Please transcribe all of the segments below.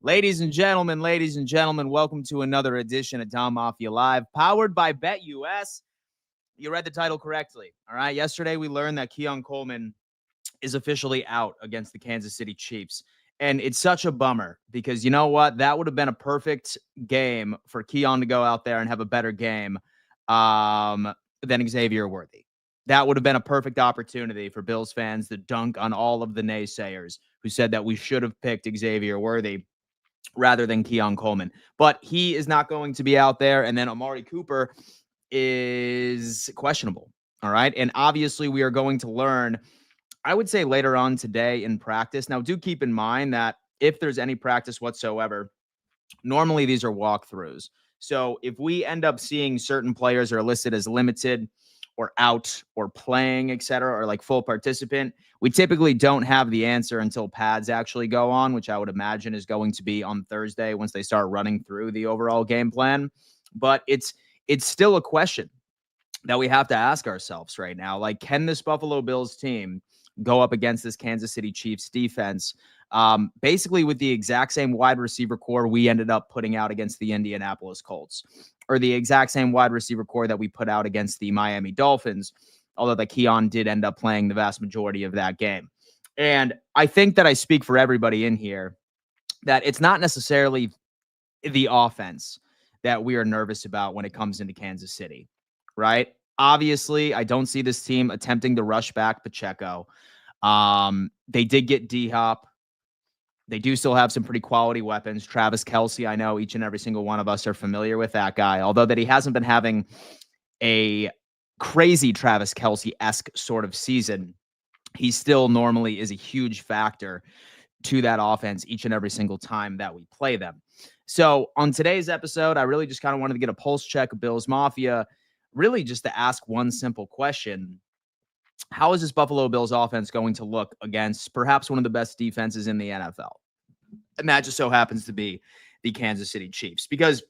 Ladies and gentlemen, welcome to another edition of Dom Mafia Live, powered by BetUS. You read the title correctly, all right? Yesterday, we learned that Keon Coleman is officially out against the Kansas City Chiefs. And it's such a bummer because you know what? That would have been a perfect game for Keon to go out there and have a better game than Xavier Worthy. That would have been a perfect opportunity for Bills fans to dunk on all of the naysayers who said that we should have picked Xavier Worthy rather than Keon Coleman. But he is not going to be out there. And then Amari Cooper is questionable. All right. And obviously we are going to learn, I would say later on today in practice. Now, do keep in mind that if there's any practice whatsoever, normally these are walkthroughs. So if we end up seeing certain players are listed as limited or out or playing, et cetera, or like full participant, we typically don't have the answer until pads actually go on, which I would imagine is going to be on Thursday once they start running through the overall game plan. But it's still a question that we have to ask ourselves right now. Like, can this Buffalo Bills team go up against this Kansas City Chiefs defense basically with the exact same wide receiver core we ended up putting out against the Indianapolis Colts, or the exact same wide receiver core that we put out against the Miami Dolphins, although the Keon did end up playing the vast majority of that game. And I think that I speak for everybody in here that it's not necessarily the offense that we are nervous about when it comes into Kansas City, right? Obviously, I don't see this team attempting to rush back Pacheco. They did get D-Hop. They do still have some pretty quality weapons. Travis Kelce, I know each and every single one of us are familiar with that guy, although that he hasn't been having a crazy Travis Kelce-esque sort of season. He still normally is a huge factor to that offense each and every single time that we play them. So on today's episode, I really just kind of wanted to get a pulse check of Bills Mafia, really just to ask one simple question. How is this Buffalo Bills offense going to look against perhaps one of the best defenses in the NFL? And that just so happens to be the Kansas City Chiefs. Because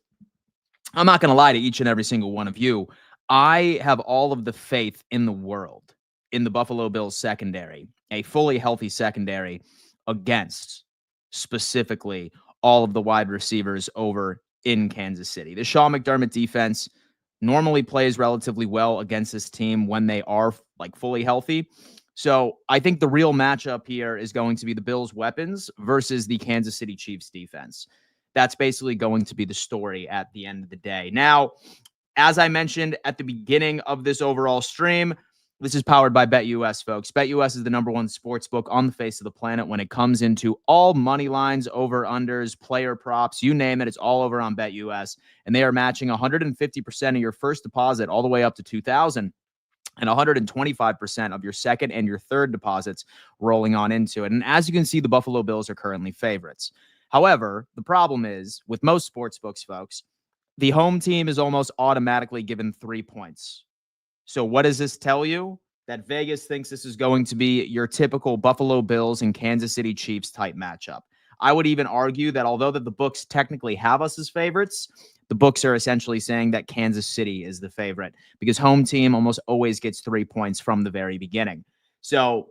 I'm not going to lie to each and every single one of you. I have all of the faith in the world in the Buffalo Bills secondary, a fully healthy secondary against specifically all of the wide receivers over in Kansas City. The Sean McDermott defense normally plays relatively well against this team when they are like fully healthy. So I think the real matchup here is going to be the Bills' weapons versus the Kansas City Chiefs defense. That's basically going to be the story at the end of the day. Now, as I mentioned at the beginning of this overall stream, this is powered by BetUS, folks. BetUS is the % sports book on the face of the planet when it comes into all money lines, over-unders, player props, you name it. It's all over on BetUS. And they are matching 150% of your first deposit all the way up to $2,000 and 125% of your second and your third deposits rolling on into it. And as you can see, the Buffalo Bills are currently favorites. However, the problem is with most sports books, folks, the home team is almost automatically given 3 points. So what does this tell you? That Vegas thinks this is going to be your typical Buffalo Bills and Kansas City Chiefs type matchup. I would even argue that although that the books technically have us as favorites, the books are essentially saying that Kansas City is the favorite because home team almost always gets 3 points from the very beginning. So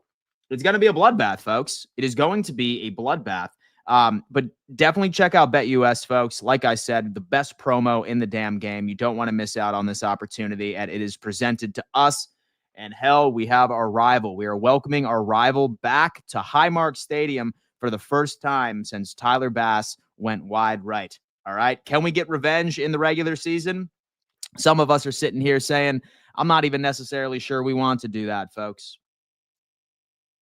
it's going to be a bloodbath, folks. It is going to be a bloodbath. But definitely check out BetUS, folks. Like I said, the best promo in the damn game. You don't want to miss out on this opportunity, and it is presented to us. And hell, we have our rival. We are welcoming our rival back to Highmark Stadium for the first time since Tyler Bass went wide right. All right. Can we get revenge in the regular season? Some of us are sitting here saying, I'm not even necessarily sure we want to do that, folks.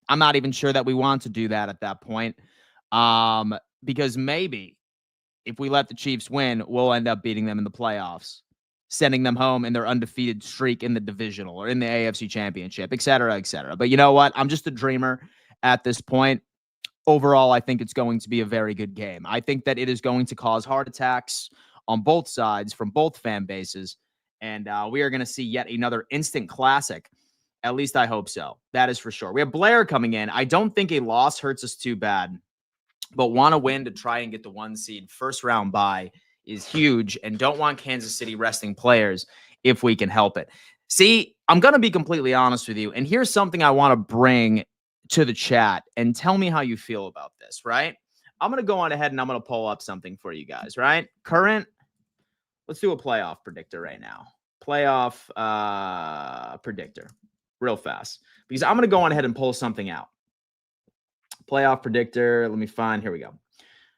I'm not even sure that we want to do that at that point. Because maybe if we let the Chiefs win, we'll end up beating them in the playoffs, sending them home in their undefeated streak in the divisional or in the AFC Championship, et cetera, et cetera. But you know what? I'm just a dreamer at this point. Overall, I think it's going to be a very good game. I think that it is going to cause heart attacks on both sides from both fan bases. And we are going to see yet another instant classic. At least I hope so. That is for sure. We have Blair coming in. I don't think a loss hurts us too bad, but want to win to try and get the 1 seed. First round bye is huge, and don't want Kansas City resting players if we can help it. See, I'm going to be completely honest with you, and here's something I want to bring to the chat, and tell me how you feel about this, right? I'm going to go on ahead and I'm going to pull up something for you guys, right? Let's do a playoff predictor right now. Playoff predictor real fast, because I'm going to go on ahead and pull something out. Playoff predictor. Let me find. Here we go.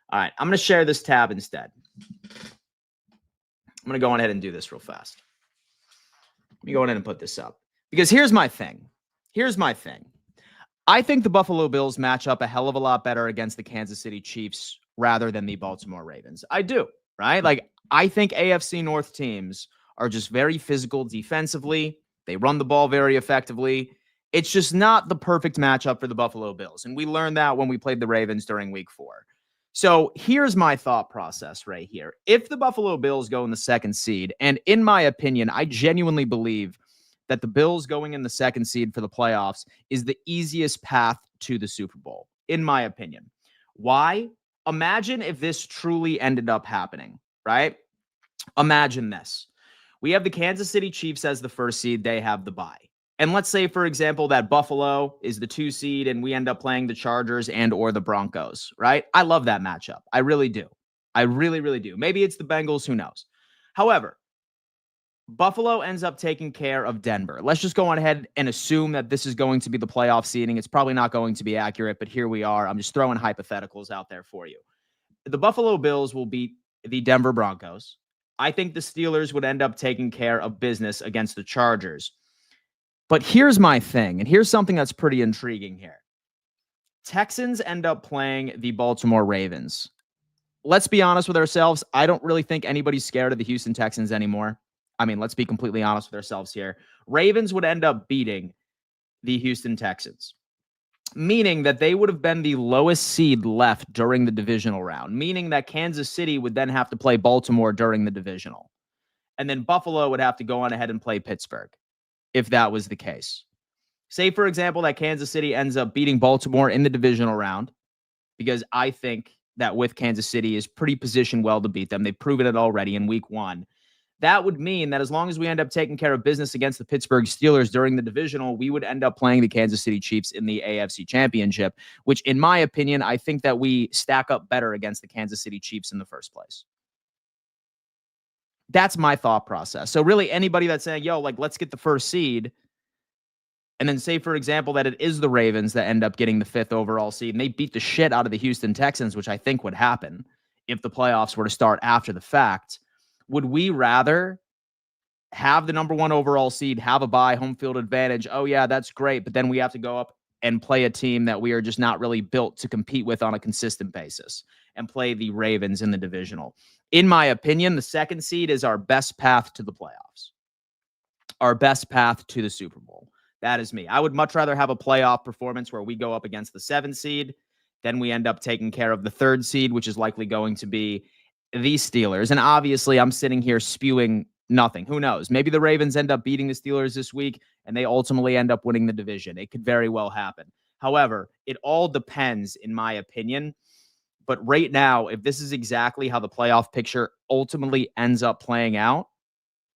All right. I'm going to share this tab instead. I'm going to go on ahead and do this real fast. Let me go on ahead and put this up, because here's my thing. I think the Buffalo Bills match up a hell of a lot better against the Kansas City Chiefs rather than the Baltimore Ravens. I do, right? Like, I think AFC North teams are just very physical defensively. They run the ball very effectively. It's just not the perfect matchup for the Buffalo Bills. And we learned that when we played the Ravens during week 4. So here's my thought process right here. If the Buffalo Bills go in the 2nd seed, and in my opinion, I genuinely believe that the Bills going in the 2nd seed for the playoffs is the easiest path to the Super Bowl, in my opinion. Why? Imagine if this truly ended up happening, right? Imagine this. We have the Kansas City Chiefs as the 1st seed. They have the bye. And let's say, for example, that Buffalo is the 2 seed and we end up playing the Chargers and or the Broncos, right? I love that matchup. I really do. I really, really do. Maybe it's the Bengals. Who knows? However, Buffalo ends up taking care of Denver. Let's just go on ahead and assume that this is going to be the playoff seeding. It's probably not going to be accurate, but here we are. I'm just throwing hypotheticals out there for you. The Buffalo Bills will beat the Denver Broncos. I think the Steelers would end up taking care of business against the Chargers. But here's my thing, and here's something that's pretty intriguing here. Texans end up playing the Baltimore Ravens. Let's be honest with ourselves. I don't really think anybody's scared of the Houston Texans anymore. I mean, let's be completely honest with ourselves here. Ravens would end up beating the Houston Texans, meaning that they would have been the lowest seed left during the divisional round, meaning that Kansas City would then have to play Baltimore during the divisional. And then Buffalo would have to go on ahead and play Pittsburgh if that was the case. Say, for example, that Kansas City ends up beating Baltimore in the divisional round, because I think that with Kansas City is pretty positioned well to beat them. They've proven it already in week 1. That would mean that as long as we end up taking care of business against the Pittsburgh Steelers during the divisional, we would end up playing the Kansas City Chiefs in the AFC Championship, which, in my opinion, I think that we stack up better against the Kansas City Chiefs in the first place. That's my thought process. So really anybody that's saying, yo, like, let's get the 1st seed, and then say, for example, that it is the Ravens that end up getting the 5th overall seed, and they beat the shit out of the Houston Texans, which I think would happen if the playoffs were to start after the fact. Would we rather have the number 1 overall seed, have a bye, home field advantage? Oh, yeah, that's great. But then we have to go up and play a team that we are just not really built to compete with on a consistent basis and play the Ravens in the divisional. In my opinion, the 2nd seed is our best path to the playoffs, our best path to the Super Bowl. That is me. I would much rather have a playoff performance where we go up against the 7th seed. Then we end up taking care of the 3rd seed, which is likely going to be the Steelers. And obviously, I'm sitting here spewing nothing. Who knows? Maybe the Ravens end up beating the Steelers this week and they ultimately end up winning the division. It could very well happen. However, it all depends, in my opinion, But right now, if this is exactly how the playoff picture ultimately ends up playing out,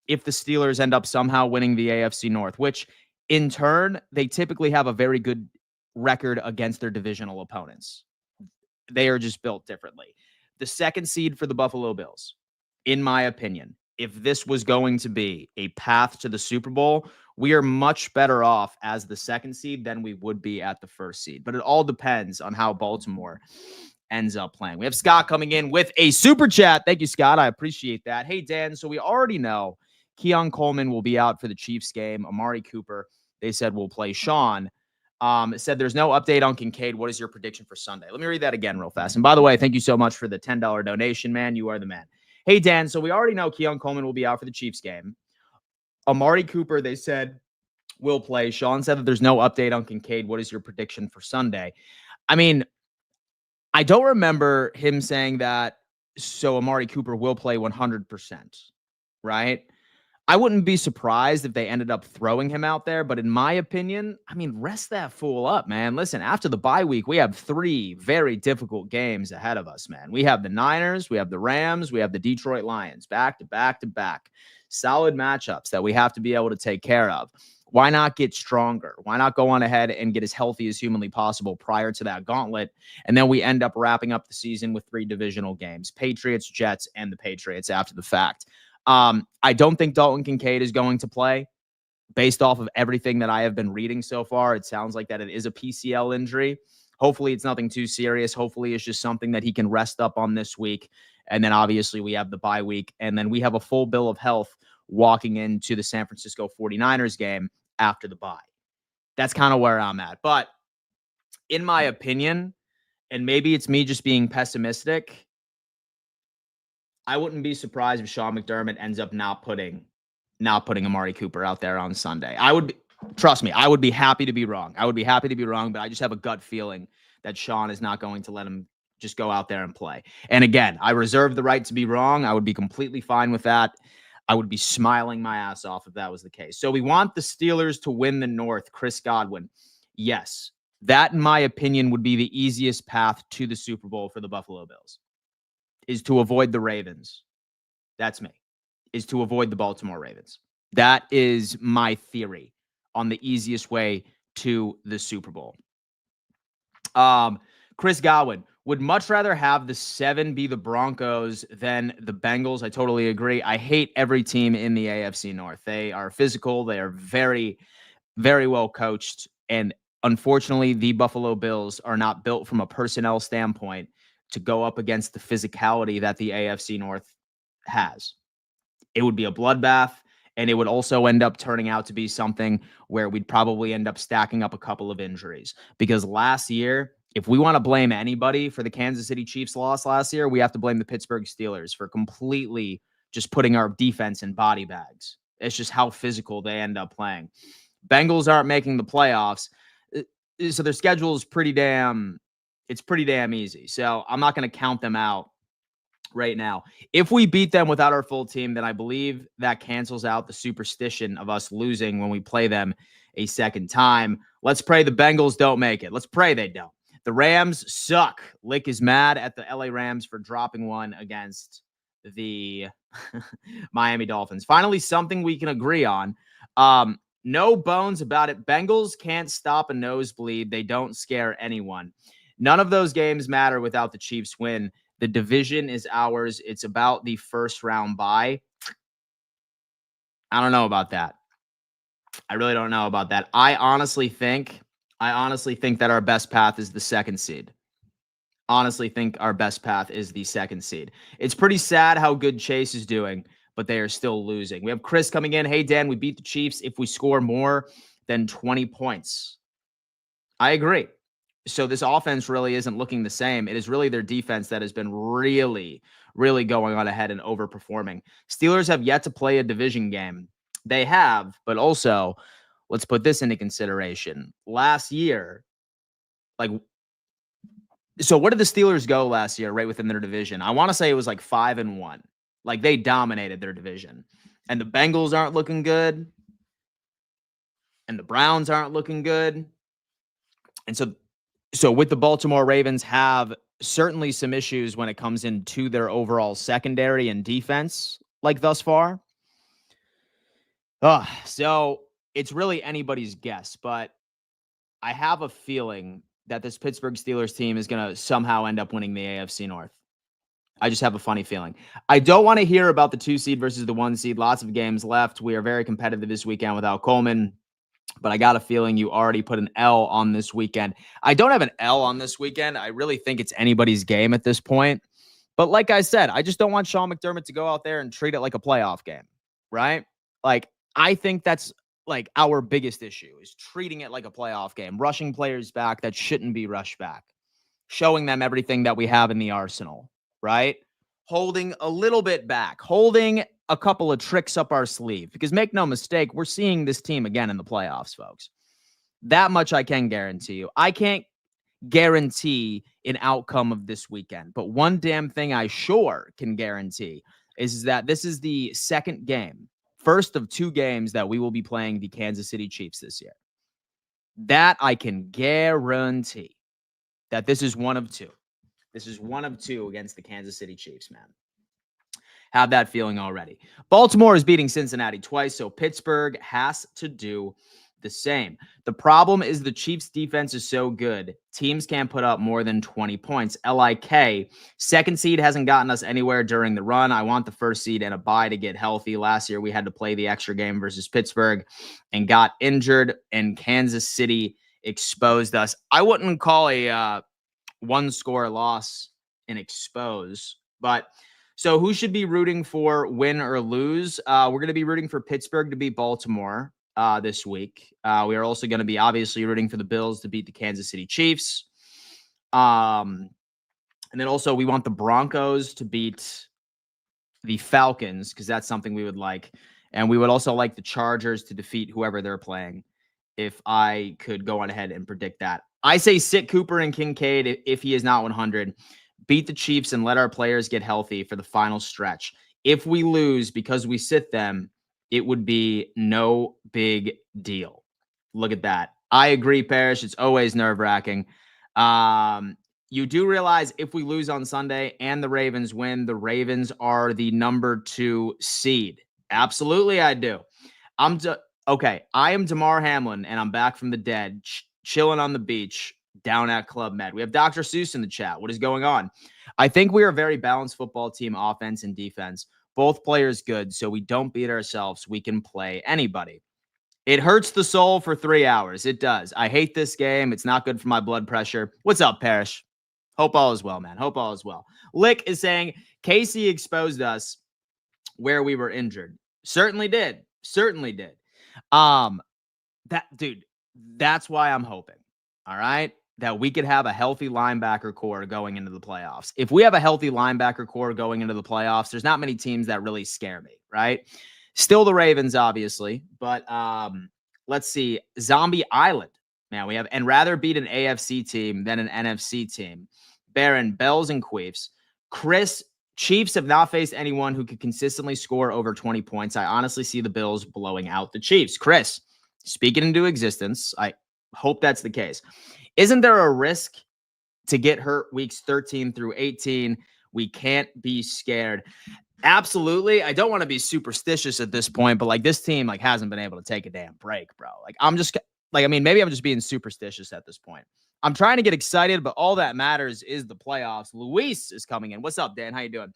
if the Steelers end up somehow winning the AFC North, which in turn, they typically have a very good record against their divisional opponents. They are just built differently. The second seed for the Buffalo Bills, in my opinion, if this was going to be a path to the Super Bowl, we are much better off as the second seed than we would be at the first seed. But it all depends on how Baltimore ends up playing. We have Scott coming in with a super chat. Thank you, Scott. I appreciate that. Hey, Dan, so we already know Keon Coleman will be out for the Chiefs game. Amari Cooper, they said, will play Sean. It said there's no update on Kincaid. What is your prediction for Sunday? Let me read that again real fast. And by the way, thank you so much for the $10 donation, man. You are the man. Hey, Dan, so we already know Keon Coleman will be out for the Chiefs game. Amari Cooper, they said, will play. Sean said that there's no update on Kincaid. What is your prediction for Sunday? I mean, I don't remember him saying that, so Amari Cooper will play 100%, right? I wouldn't be surprised if they ended up throwing him out there, but in my opinion, I mean, rest that fool up, man. Listen, after the bye week, we have 3 very difficult games ahead of us, man. We have the Niners, we have the Rams, we have the Detroit Lions, back to back to back. Solid matchups that we have to be able to take care of. Why not get stronger? Why not go on ahead and get as healthy as humanly possible prior to that gauntlet? And then we end up wrapping up the season with 3 divisional games, Patriots, Jets, and the Patriots after the fact. I don't think Dalton Kincaid is going to play. Based off of everything that I have been reading so far, it sounds like that it is a PCL injury. Hopefully it's nothing too serious. Hopefully it's just something that he can rest up on this week. And then obviously we have the bye week. And then we have a full bill of health walking into the San Francisco 49ers game after the bye. That's kind of where I'm at. But in my opinion, and maybe it's me just being pessimistic, I wouldn't be surprised if Sean McDermott ends up not putting Amari Cooper out there on Sunday. Trust me, I would be happy to be wrong. But I just have a gut feeling that Sean is not going to let him just go out there and play. And again, I reserve the right to be wrong. I would be completely fine with that. I would be smiling my ass off if that was the case. So we want the Steelers to win the North. Chris Godwin. Yes, that, in my opinion, would be the easiest path to the Super Bowl for the Buffalo Bills, is to avoid the Ravens. That's me. Is to avoid the Baltimore Ravens. That is my theory on the easiest way to the Super Bowl. Chris Godwin would much rather have the 7 be the Broncos than the Bengals. I totally agree. I hate every team in the AFC North. They are physical. They are very, very well coached. And unfortunately, the Buffalo Bills are not built from a personnel standpoint to go up against the physicality that the AFC North has. It would be a bloodbath, and it would also end up turning out to be something where we'd probably end up stacking up a couple of injuries. Because last year, if we want to blame anybody for the Kansas City Chiefs loss last year, we have to blame the Pittsburgh Steelers for completely just putting our defense in body bags. It's just how physical they end up playing. Bengals aren't making the playoffs, so their schedule is pretty damn easy. So I'm not going to count them out right now. If we beat them without our full team, then I believe that cancels out the superstition of us losing when we play them a second time. Let's pray the Bengals don't make it. Let's pray they don't. The Rams suck. Lick is mad at the LA Rams for dropping one against the Miami Dolphins. Finally, something we can agree on. No bones about it. Bengals can't stop a nosebleed. They don't scare anyone. None of those games matter without the Chiefs win. The division is ours. It's about the first round bye. I don't know about that. I really don't know about that. I honestly think that our best path is the second seed. It's pretty sad how good Chase is doing, but they are still losing. We have Chris coming in. Hey, Dan, we beat the Chiefs if we score more than 20 points. I agree. So this offense really isn't looking the same. It is really their defense that has been really, really going on ahead and overperforming. Steelers have yet to play a division game. They have, but also, let's put this into consideration. Last year, so where did the Steelers go last year right within their division? I want to say it was like 5-1. Like, they dominated their division. And the Bengals aren't looking good. And the Browns aren't looking good. And so with the Baltimore Ravens have certainly some issues when it comes into their overall secondary and defense, like thus far. So it's really anybody's guess, but I have a feeling that this Pittsburgh Steelers team is going to somehow end up winning the AFC North. I just have a funny feeling. I don't want to hear about the 2 seed versus the 1 seed. Lots of games left. We are very competitive this weekend without Coleman, but I got a feeling you already put an L on this weekend. I don't have an L on this weekend. I really think it's anybody's game at this point. But like I said, I just don't want Sean McDermott to go out there and treat it like a playoff game, right? Like, I think that's like our biggest issue is treating it like a playoff game, rushing players back that shouldn't be rushed back, showing them everything that we have in the arsenal, right? Holding a little bit back, holding a couple of tricks up our sleeve, because make no mistake, we're seeing this team again in the playoffs, folks. That much I can guarantee you. I can't guarantee an outcome of this weekend, but one damn thing I sure can guarantee is that this is the second game, first of 2 games that we will be playing the Kansas City Chiefs this year. That I can guarantee that this is one of 2. This is one of 2 against the Kansas City Chiefs, man. Have that feeling already. Baltimore is beating Cincinnati twice, so Pittsburgh has to do the same. The problem is the Chiefs' defense is so good, teams can't put up more than 20 points. LIK, second seed hasn't gotten us anywhere during the run. I want the first seed and a bye to get healthy. Last year, we had to play the extra game versus Pittsburgh and got injured, and Kansas City exposed us. I wouldn't call a 1-score loss an expose, but so who should be rooting for win or lose? We're going to be rooting for Pittsburgh to beat Baltimore this week. We are also going to be obviously rooting for the Bills to beat the Kansas City Chiefs. And then also we want the Broncos to beat the Falcons, because that's something we would like. And we would also like the Chargers to defeat whoever they're playing, if I could go on ahead and predict that. I say sit Cooper and Kincaid if he is not 100. Beat the Chiefs and let our players get healthy for the final stretch. If we lose because we sit them, it would be no big deal. Look at that. I agree, Parrish. It's always nerve-wracking. You do realize if we lose on Sunday and the Ravens win, the Ravens are the number 2 seed. Absolutely, I do. Okay, I am Damar Hamlin, and I'm back from the dead, chilling on the beach down at Club Med. We have Dr. Seuss in the chat. What is going on? I think we are a very balanced football team, offense and defense. Both players good, so we don't beat ourselves. We can play anybody. It hurts the soul for 3 hours. It does. I hate this game. It's not good for my blood pressure. What's up, Parrish? Hope all is well, man. Hope all is well. Lick is saying, Casey exposed us where we were injured. Certainly did. Certainly did. That's why I'm hoping, all right, that we could have a healthy linebacker core going into the playoffs. If we have a healthy linebacker core going into the playoffs, there's not many teams that really scare me, right? Still the Ravens, obviously, but let's see. Zombie Island, man, we have, and rather beat an AFC team than an NFC team. Baron, Bells, and Queefs. Chris, Chiefs have not faced anyone who could consistently score over 20 points. I honestly see the Bills blowing out the Chiefs. Chris, speaking into existence, I hope that's the case. Isn't there a risk to get hurt weeks 13 through 18? We can't be scared. Absolutely. I don't want to be superstitious at this point, but like this team like hasn't been able to take a damn break, bro. Maybe I'm just being superstitious at this point. I'm trying to get excited, but all that matters is the playoffs. Luis is coming in. What's up, Dan? How you doing?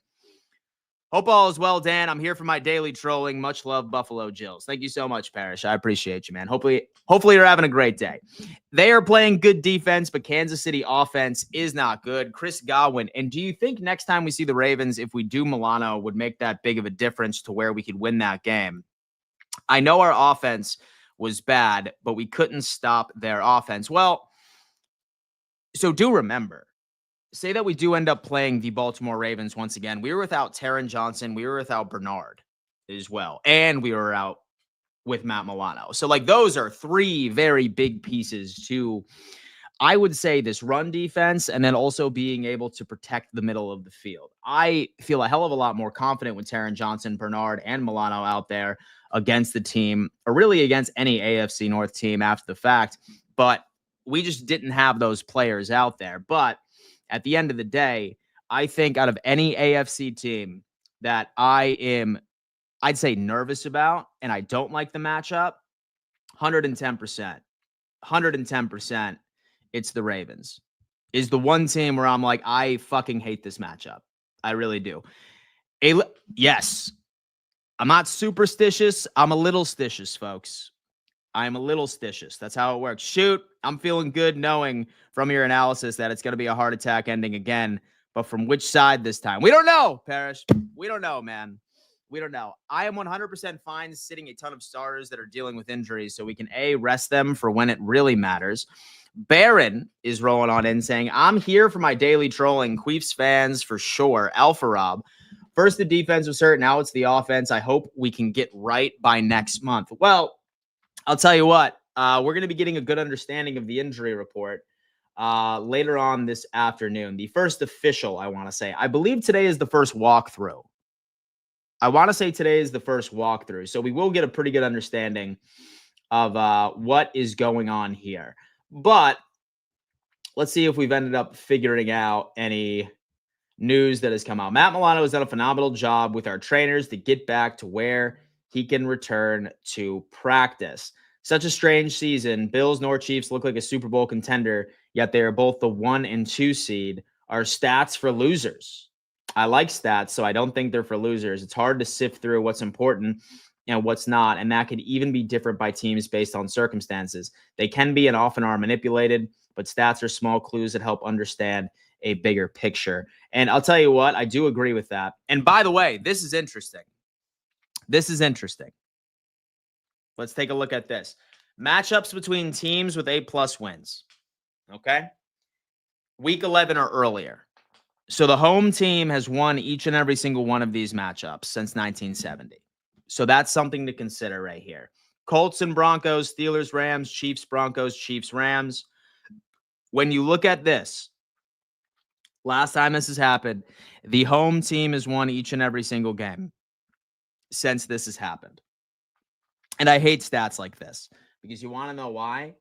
Hope all is well, Dan. I'm here for my daily trolling. Much love, Buffalo Jills. Thank you so much, Parrish. I appreciate you, man. Hopefully you're having a great day. They are playing good defense, but Kansas City offense is not good. Chris Godwin. And do you think next time we see the Ravens, if we do Milano, would make that big of a difference to where we could win that game? I know our offense was bad, but we couldn't stop their offense. Well, so do remember, say that we do end up playing the Baltimore Ravens once again. We were without Taron Johnson. We were without Bernard as well. And we were out with Matt Milano. So like those are 3 very big pieces to, I would say, this run defense, and then also being able to protect the middle of the field. I feel a hell of a lot more confident with Taron Johnson, Bernard, and Milano out there against the team, or really against any AFC North team after the fact. But we just didn't have those players out there. But at the end of the day, I think out of any AFC team that I'd say nervous about, and I don't like the matchup, 110%, 110%, it's the Ravens. Is the one team where I'm like, I fucking hate this matchup. I really do. Yes, I'm not superstitious. I'm a little stitious, folks. I'm a little stitious. That's how it works. Shoot, I'm feeling good knowing from your analysis that it's going to be a heart attack ending again. But from which side this time? We don't know, Parrish. We don't know, man. We don't know. I am 100% fine sitting a ton of starters that are dealing with injuries so we can, A, rest them for when it really matters. Baron is rolling on in saying, I'm here for my daily trolling. Queefs fans for sure. Alpha Rob. First, the defense was hurt. Now it's the offense. I hope we can get right by next month. Well, I'll tell you what, we're going to be getting a good understanding of the injury report later on this afternoon. The first official, I want to say. I believe today is the first walkthrough. So we will get a pretty good understanding of what is going on here. But let's see if we've ended up figuring out any news that has come out. Matt Milano has done a phenomenal job with our trainers to get back to where he can return to practice. Such a strange season. Bills nor Chiefs look like a Super Bowl contender, yet they are both the 1 and 2 seed. Are stats for losers? I like stats, so I don't think they're for losers. It's hard to sift through what's important and what's not, and that could even be different by teams based on circumstances. They can be and often are manipulated, but stats are small clues that help understand a bigger picture. And I'll tell you what, I do agree with that. And by the way, this is interesting. Let's take a look at this. Matchups between teams with 8+ wins. Okay? Week 11 or earlier. So the home team has won each and every single one of these matchups since 1970. So that's something to consider right here. Colts and Broncos, Steelers, Rams, Chiefs, Broncos, Chiefs, Rams. When you look at this, last time this has happened, the home team has won each and every single game since this has happened. And I hate stats like this because you want to know why?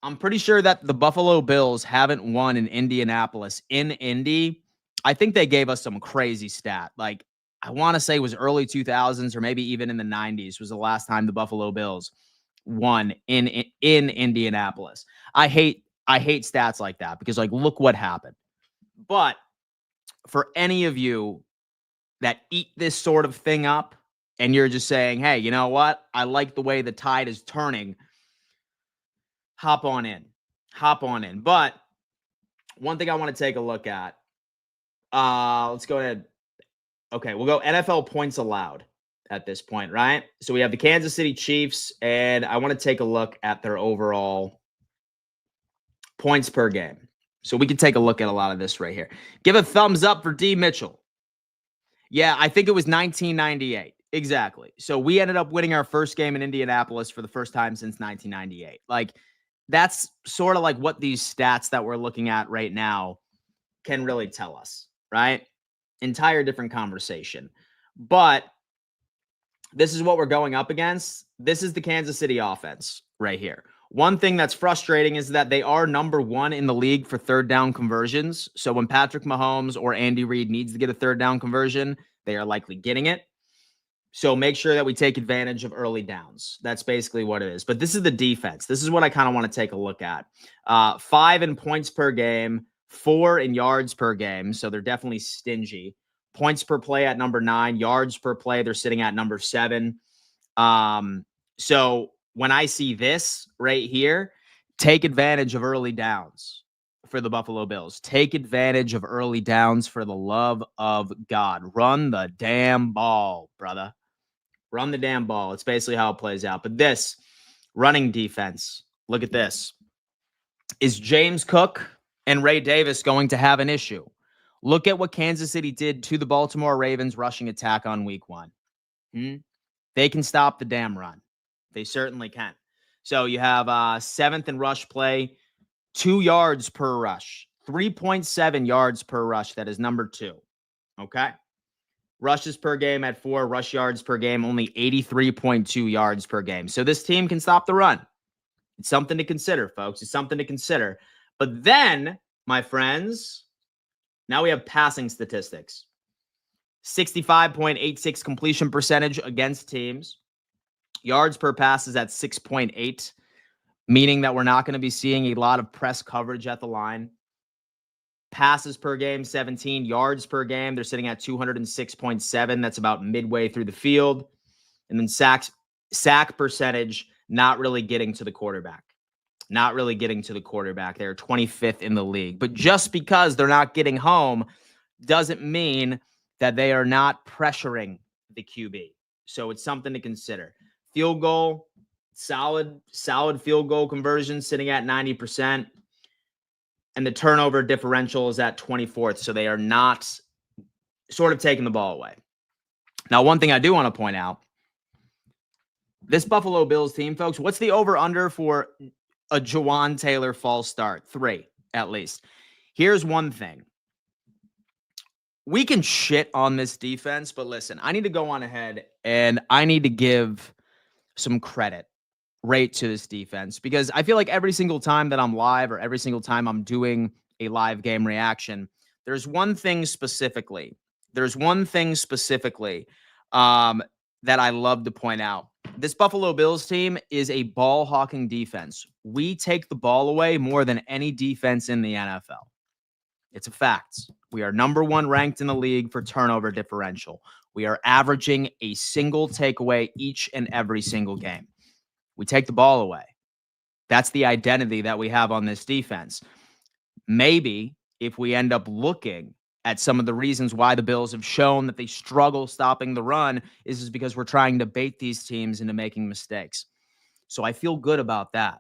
I'm pretty sure that the Buffalo Bills haven't won in Indianapolis in Indy. I think they gave us some crazy stat. Like, I want to say it was early 2000s or maybe even in the 90s was the last time the Buffalo Bills won in Indianapolis. I hate stats like that because, like, look what happened. But for any of you that eat this sort of thing up and you're just saying, hey, you know what? I like the way the tide is turning. Hop on in. But one thing I want to take a look at. Let's go ahead. Okay, we'll go NFL points allowed at this point, right? So we have the Kansas City Chiefs, and I want to take a look at their overall points per game. So we can take a look at a lot of this right here. Give a thumbs up for D. Mitchell. Yeah, I think it was 1998. Exactly. So we ended up winning our first game in Indianapolis for the first time since 1998. Like, that's sort of like what these stats that we're looking at right now can really tell us, right? Entire different conversation. But this is what we're going up against. This is the Kansas City offense right here. One thing that's frustrating is that they are number 1 in the league for third down conversions. So when Patrick Mahomes or Andy Reid needs to get a third down conversion, they are likely getting it. So make sure that we take advantage of early downs. That's basically what it is. But this is the defense. This is what I kind of want to take a look at. 5 in points per game, 4 in yards per game. So they're definitely stingy. Points per play at number 9. Yards per play, they're sitting at number 7. So when I see this right here, take advantage of early downs for the Buffalo Bills. Take advantage of early downs for the love of God. Run the damn ball, brother. Run the damn ball. It's basically how it plays out. But this running defense, look at this. Is James Cook and Ray Davis going to have an issue? Look at what Kansas City did to the Baltimore Ravens rushing attack on week 1. They can stop the damn run. They certainly can. So you have 7th in rush play, 2 yards per rush, 3.7 yards per rush. That is number 2. Okay. Rushes per game at 4, rush yards per game, only 83.2 yards per game. So this team can stop the run. It's something to consider, folks. It's something to consider. But then, my friends, Now we have passing statistics. 65.86 completion percentage against teams. Yards per pass is at 6.8, meaning that we're not going to be seeing a lot of press coverage at the line. Passes per game, 17. Yards per game, they're sitting at 206.7. That's about midway through the field. And then sack percentage, not really getting to the quarterback. Not really getting to the quarterback. They're 25th in the league. But just because they're not getting home doesn't mean that they are not pressuring the QB. So it's something to consider. Field goal, solid field goal conversion sitting at 90%. And the turnover differential is at 24th. So they are not sort of taking the ball away. Now, one thing I do want to point out, this Buffalo Bills team, folks, what's the over-under for a Jawan Taylor false start? 3, at least. Here's one thing. We can shit on this defense, but listen, I need to go on ahead and I need to give some credit right to this defense, because I feel like every single time that I'm live or every single time I'm doing a live game reaction, there's one thing specifically that I love to point out. This Buffalo Bills team is a ball hawking defense. We take the ball away more than any defense in the NFL. It's a fact. We are number 1 ranked in the league for turnover differential. We are averaging a single takeaway each and every single game. We take the ball away. That's the identity that we have on this defense. Maybe if we end up looking at some of the reasons why the Bills have shown that they struggle stopping the run is because we're trying to bait these teams into making mistakes. So I feel good about that.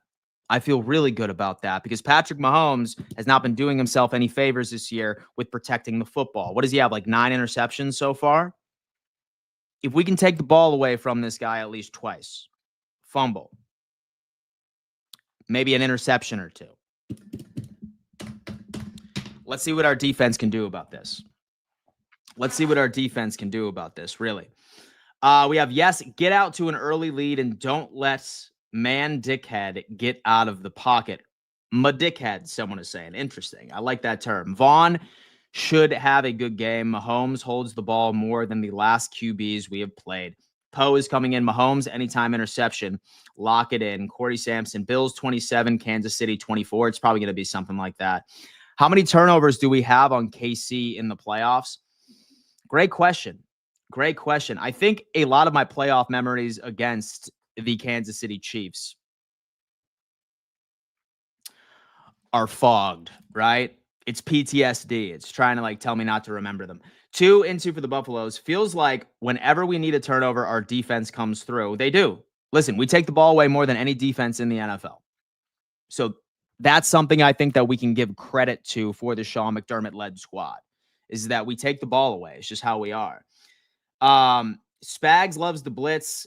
I feel really good about that because Patrick Mahomes has not been doing himself any favors this year with protecting the football. What does he have, like 9 interceptions so far? If we can take the ball away from this guy at least twice, fumble, maybe an interception or 2. Let's see what our defense can do about this. Really. We have, yes, get out to an early lead and don't let man dickhead get out of the pocket. Ma-dickhead, someone is saying. Interesting. I like that term. Vaughn should have a good game. Mahomes holds the ball more than the last QBs we have played. Poe is coming in. Mahomes, anytime interception. Lock it in. Corey Sampson, Bills 27, Kansas City 24. It's probably going to be something like that. How many turnovers do we have on KC in the playoffs? Great question. I think a lot of my playoff memories against the Kansas City Chiefs are fogged, right? It's PTSD. It's trying to tell me not to remember them. 2 and 2 for the Buffaloes. Feels like whenever we need a turnover, our defense comes through. They do. Listen, we take the ball away more than any defense in the NFL. So that's something I think that we can give credit to for the Sean McDermott-led squad, is that we take the ball away. It's just how we are. Spags loves the blitz.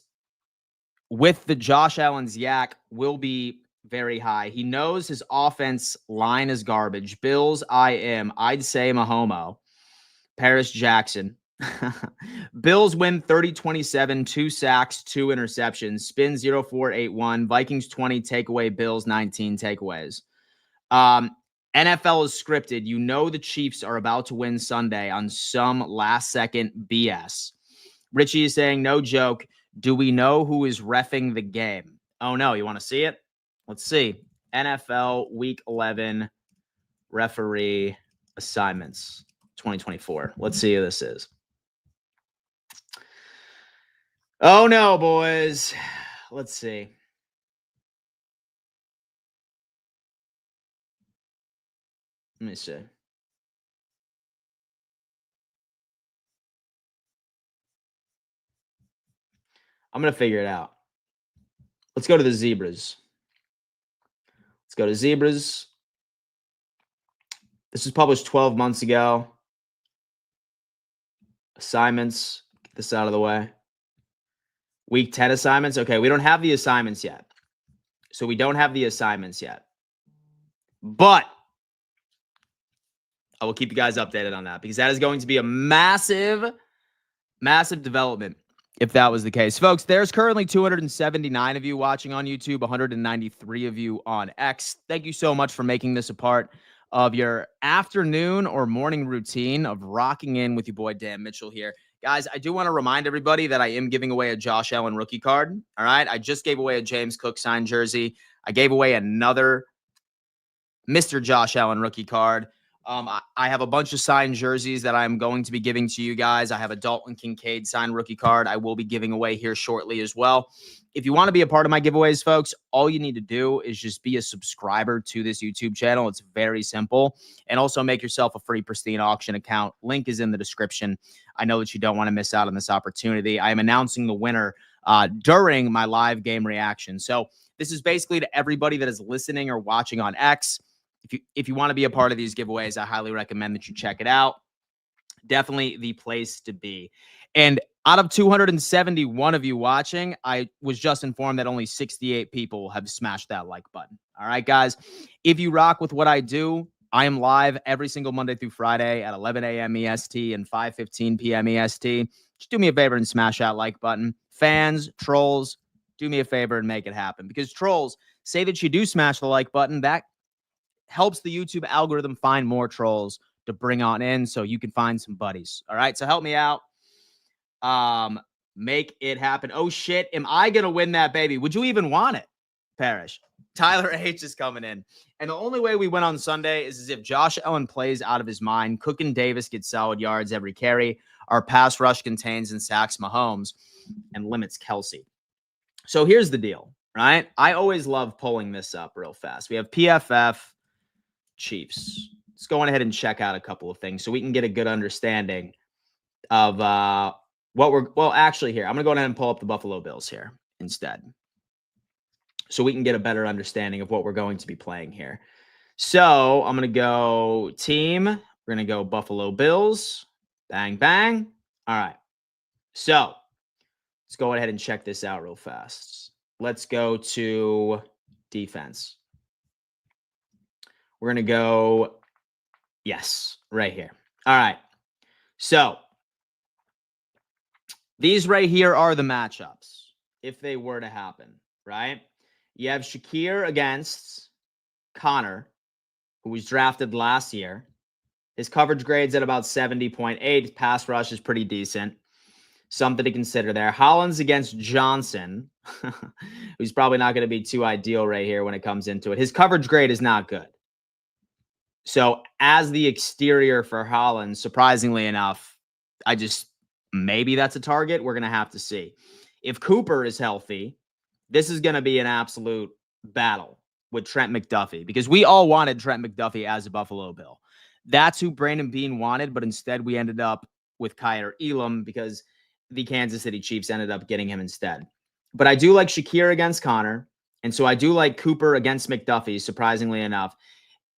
With the Josh Allen's yak will be very high. He knows his offense line is garbage. Bills, I'd say Mahomo. Paris Jackson. Bills win 30-27, 2 sacks, 2 interceptions. Spin 0481. Vikings 20, takeaway. Bills 19, takeaways. NFL is scripted. You know the Chiefs are about to win Sunday on some last-second BS. Richie is saying, no joke. Do we know who is reffing the game? Oh, no. You want to see it? Let's see. NFL Week 11 referee assignments 2024. Let's see who this is. Oh, no, boys. Let's see. Let me see. I'm going to figure it out. Let's go to the Zebras. This was published 12 months ago. Assignments. Get this out of the way. Week 10 assignments. Okay, we don't have the assignments yet. But I will keep you guys updated on that because that is going to be a massive, massive development if that was the case. Folks, there's currently 279 of you watching on YouTube, 193 of you on X. Thank you so much for making this a part of your afternoon or morning routine of rocking in with your boy Dan Mitchell here. Guys, I do want to remind everybody that I am giving away a Josh Allen rookie card. All right. I just gave away a James Cook signed jersey. I gave away another Mr. Josh Allen rookie card. I have a bunch of signed jerseys that I'm going to be giving to you guys. I have a Dalton Kincaid signed rookie card I will be giving away here shortly as well. If you want to be a part of my giveaways, folks, all you need to do is just be a subscriber to this YouTube channel. It's very simple. And also make yourself a free Pristine Auction account. Link is in the description. I know that you don't want to miss out on this opportunity. I am announcing the winner during my live game reaction. So this is basically to everybody that is listening or watching on X. If you want to be a part of these giveaways, I highly recommend that you check it out. Definitely the place to be. And out of 271 of you watching, I was just informed that only 68 people have smashed that like button. All right, guys. If you rock with what I do, I am live every single Monday through Friday at 11 a.m. EST and 5:15 p.m. EST. Just do me a favor and smash that like button. Fans, trolls, do me a favor and make it happen. Because trolls, say that you do smash the like button. That helps the YouTube algorithm find more trolls to bring on in so you can find some buddies. All right, so help me out. Make it happen. Oh, shit. Am I going to win that baby? Would you even want it, Parrish? Tyler H is coming in. And the only way we win on Sunday is if Josh Allen plays out of his mind. Cook and Davis get solid yards every carry. Our pass rush contains and sacks Mahomes and limits Kelsey. So here's the deal, right? I always love pulling this up real fast. We have PFF Chiefs. Let's go on ahead and check out a couple of things so we can get a good understanding of what we're, well, actually here, I'm going to go ahead and pull up the Buffalo Bills here instead so we can get a better understanding of what we're going to be playing here. So I'm going to go team. We're going to go Buffalo Bills. Bang, bang. All right. So let's go ahead and check this out real fast. Let's go to defense. We're going to go, yes, right here. All right. So these right here are the matchups if they were to happen, right? You have Shakir against Connor, who was drafted last year. His coverage grade's at about 70.8. Pass rush is pretty decent. Something to consider there. Hollins against Johnson, who's probably not going to be too ideal right here when it comes into it. His coverage grade is not good. So as the exterior for Hollins, surprisingly enough, maybe that's a target. We're going to have to see. If Cooper is healthy, this is going to be an absolute battle with Trent McDuffie because we all wanted Trent McDuffie as a Buffalo Bill. That's who Brandon Beane wanted, but instead we ended up with Kyer Elam because the Kansas City Chiefs ended up getting him instead. But I do like Shakir against Connor, and so I do like Cooper against McDuffie, surprisingly enough.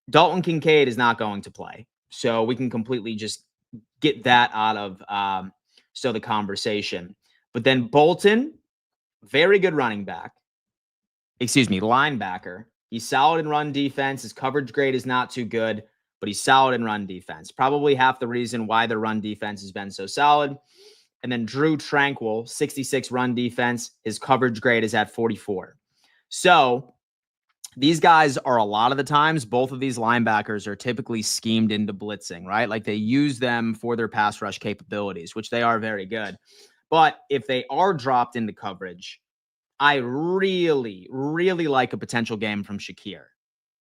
Dalton Kincaid is not going to play, so we can completely just get that out of the conversation. But then Bolton, very good running back. Linebacker. He's solid in run defense. His coverage grade is not too good, but he's solid in run defense. Probably half the reason why the run defense has been so solid. And then Drew Tranquil, 66 run defense. His coverage grade is at 44. So these guys are a lot of the times, both of these linebackers are typically schemed into blitzing, right? Like they use them for their pass rush capabilities, which they are very good. But if they are dropped into coverage, I really, really like a potential game from Shakir.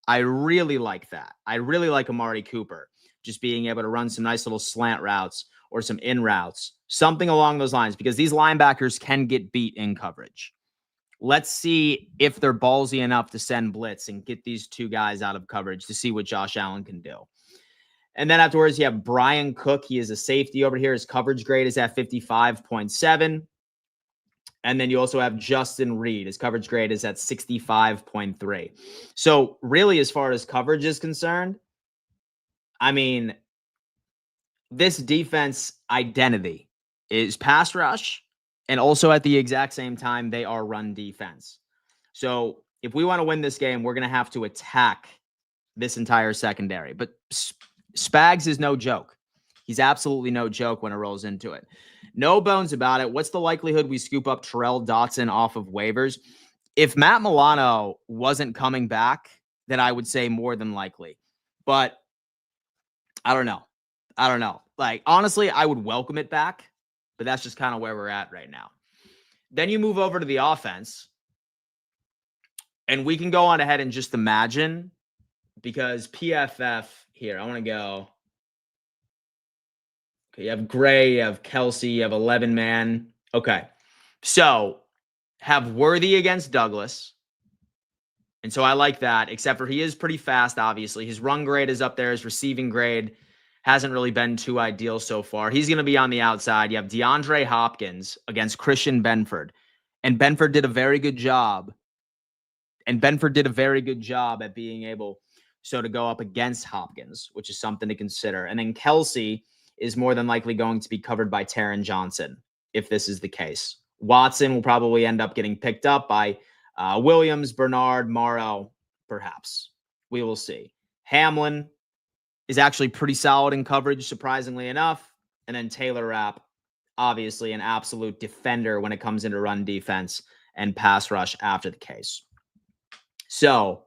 I really like that. I really like Amari Cooper just being able to run some nice little slant routes or some in routes, something along those lines, because these linebackers can get beat in coverage. Let's see if they're ballsy enough to send blitz and get these two guys out of coverage to see what Josh Allen can do. And then afterwards, you have Brian Cook. He is a safety over here. His coverage grade is at 55.7. And then you also have Justin Reed. His coverage grade is at 65.3. So really, as far as coverage is concerned, I mean, this defense identity is pass rush. And also at the exact same time, they are run defense. So if we want to win this game, we're going to have to attack this entire secondary. But Spags is no joke. He's absolutely no joke when it rolls into it. No bones about it. What's the likelihood we scoop up Terrell Dotson off of waivers? If Matt Milano wasn't coming back, then I would say more than likely. But I don't know. Like, honestly, I would welcome it back, but that's just kind of where we're at right now. Then you move over to the offense, and we can go on ahead and just imagine, because PFF here, I want to go. Okay, you have Gray, you have Kelsey, you have 11 man. Okay. So have Worthy against Douglas. And so I like that, except for he is pretty fast, obviously. His run grade is up there. His receiving grade hasn't really been too ideal so far. He's going to be on the outside. You have DeAndre Hopkins against Christian Benford. And Benford did a very good job. At being able to go up against Hopkins, which is something to consider. And then Kelsey is more than likely going to be covered by Taron Johnson, if this is the case. Watson will probably end up getting picked up by Williams, Bernard, Morrow, perhaps. We will see. Hamlin is actually pretty solid in coverage, surprisingly enough. And then Taylor Rapp, obviously an absolute defender when it comes into run defense and pass rush after the case. So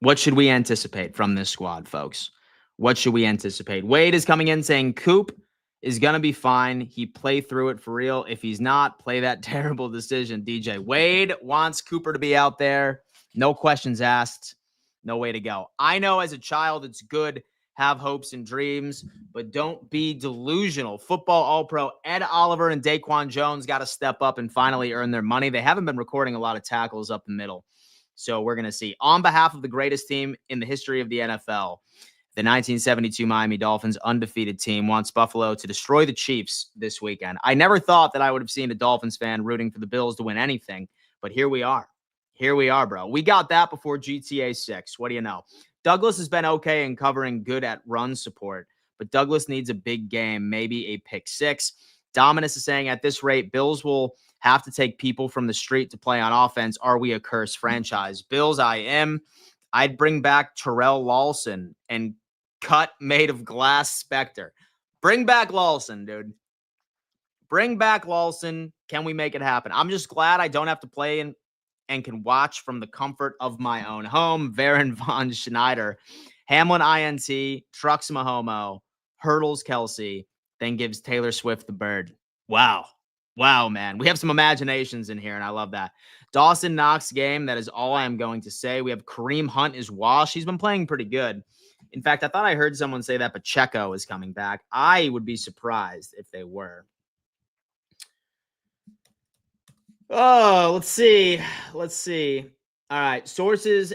what should we anticipate from this squad, folks? What should we anticipate? Wade is coming in saying Coop is going to be fine. He play through it for real. If he's not, play that terrible decision, DJ. Wade wants Cooper to be out there. No questions asked. No way to go. I know as a child it's good, have hopes and dreams, but don't be delusional. Football All-Pro Ed Oliver and Daquan Jones got to step up and finally earn their money. They haven't been recording a lot of tackles up the middle. So we're going to see. On behalf of the greatest team in the history of the NFL, the 1972 Miami Dolphins undefeated team wants Buffalo to destroy the Chiefs this weekend. I never thought that I would have seen a Dolphins fan rooting for the Bills to win anything, but here we are. Here we are, bro. We got that before GTA 6. What do you know? Douglas has been okay in covering, good at run support, but Douglas needs a big game, maybe a pick six. Dominus is saying at this rate, Bills will have to take people from the street to play on offense. Are we a cursed franchise? Bills, I am. I'd bring back Terrell Lawson and cut made of glass Spectre. Bring back Lawson, dude. Bring back Lawson. Can we make it happen? I'm just glad I don't have to play and can watch from the comfort of my own home. Varen Von Schneider. Hamlin INT, Trucks Mahomo, hurdles Kelsey, then gives Taylor Swift the bird. Wow. Wow, man. We have some imaginations in here, and I love that. Dawson Knox game. That is all I am going to say. We have Kareem Hunt is washed. He's been playing pretty good. In fact, I thought I heard someone say that Pacheco is coming back. I would be surprised if they were. Oh, let's see. All right. Sources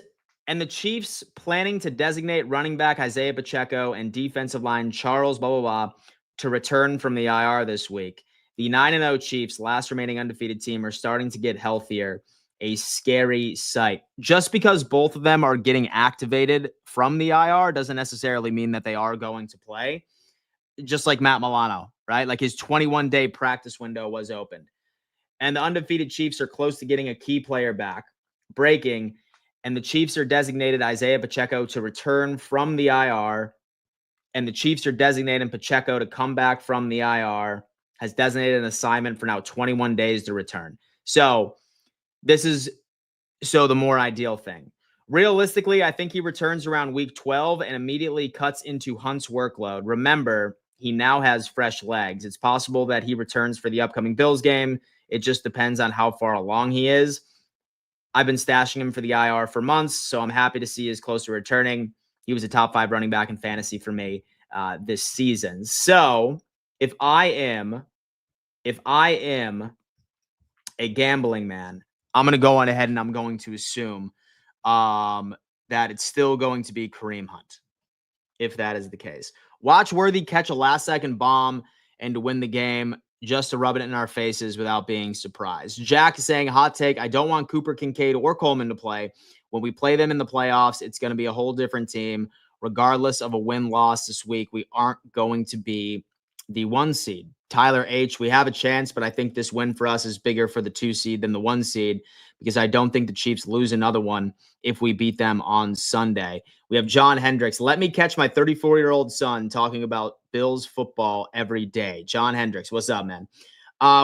and the Chiefs planning to designate running back Isaiah Pacheco and defensive line Charles blah, blah, blah to return from the IR this week. The 9-0 Chiefs, last remaining undefeated team, are starting to get healthier. A scary sight. Just because both of them are getting activated from the IR doesn't necessarily mean that they are going to play. Just like Matt Milano, right? Like his 21-day practice window was opened. And the undefeated Chiefs are close to getting a key player back. Breaking. And the Chiefs are designated Isaiah Pacheco to return from the IR. And the Chiefs are designating Pacheco to come back from the IR. Has designated an assignment for now 21 days to return. So this is the more ideal thing. Realistically, I think he returns around week 12 and immediately cuts into Hunt's workload. Remember, he now has fresh legs. It's possible that he returns for the upcoming Bills game. It just depends on how far along he is. I've been stashing him for the IR for months, so I'm happy to see he's close to returning. He was a top 5 running back in fantasy for me this season. So if I am a gambling man, I'm going to go on ahead and I'm going to assume that it's still going to be Kareem Hunt, if that is the case. Watch Worthy catch a last-second bomb and to win the game just to rub it in our faces without being surprised. Jack is saying, hot take, I don't want Cooper, Kincaid, or Coleman to play. When we play them in the playoffs, it's going to be a whole different team. Regardless of a win-loss this week, we aren't going to be the 1 seed. Tyler H., we have a chance, but I think this win for us is bigger for the 2 seed than the 1 seed because I don't think the Chiefs lose another one if we beat them on Sunday. We have John Hendricks. Let me catch my 34-year-old son talking about Bills football every day. John Hendricks, what's up, man?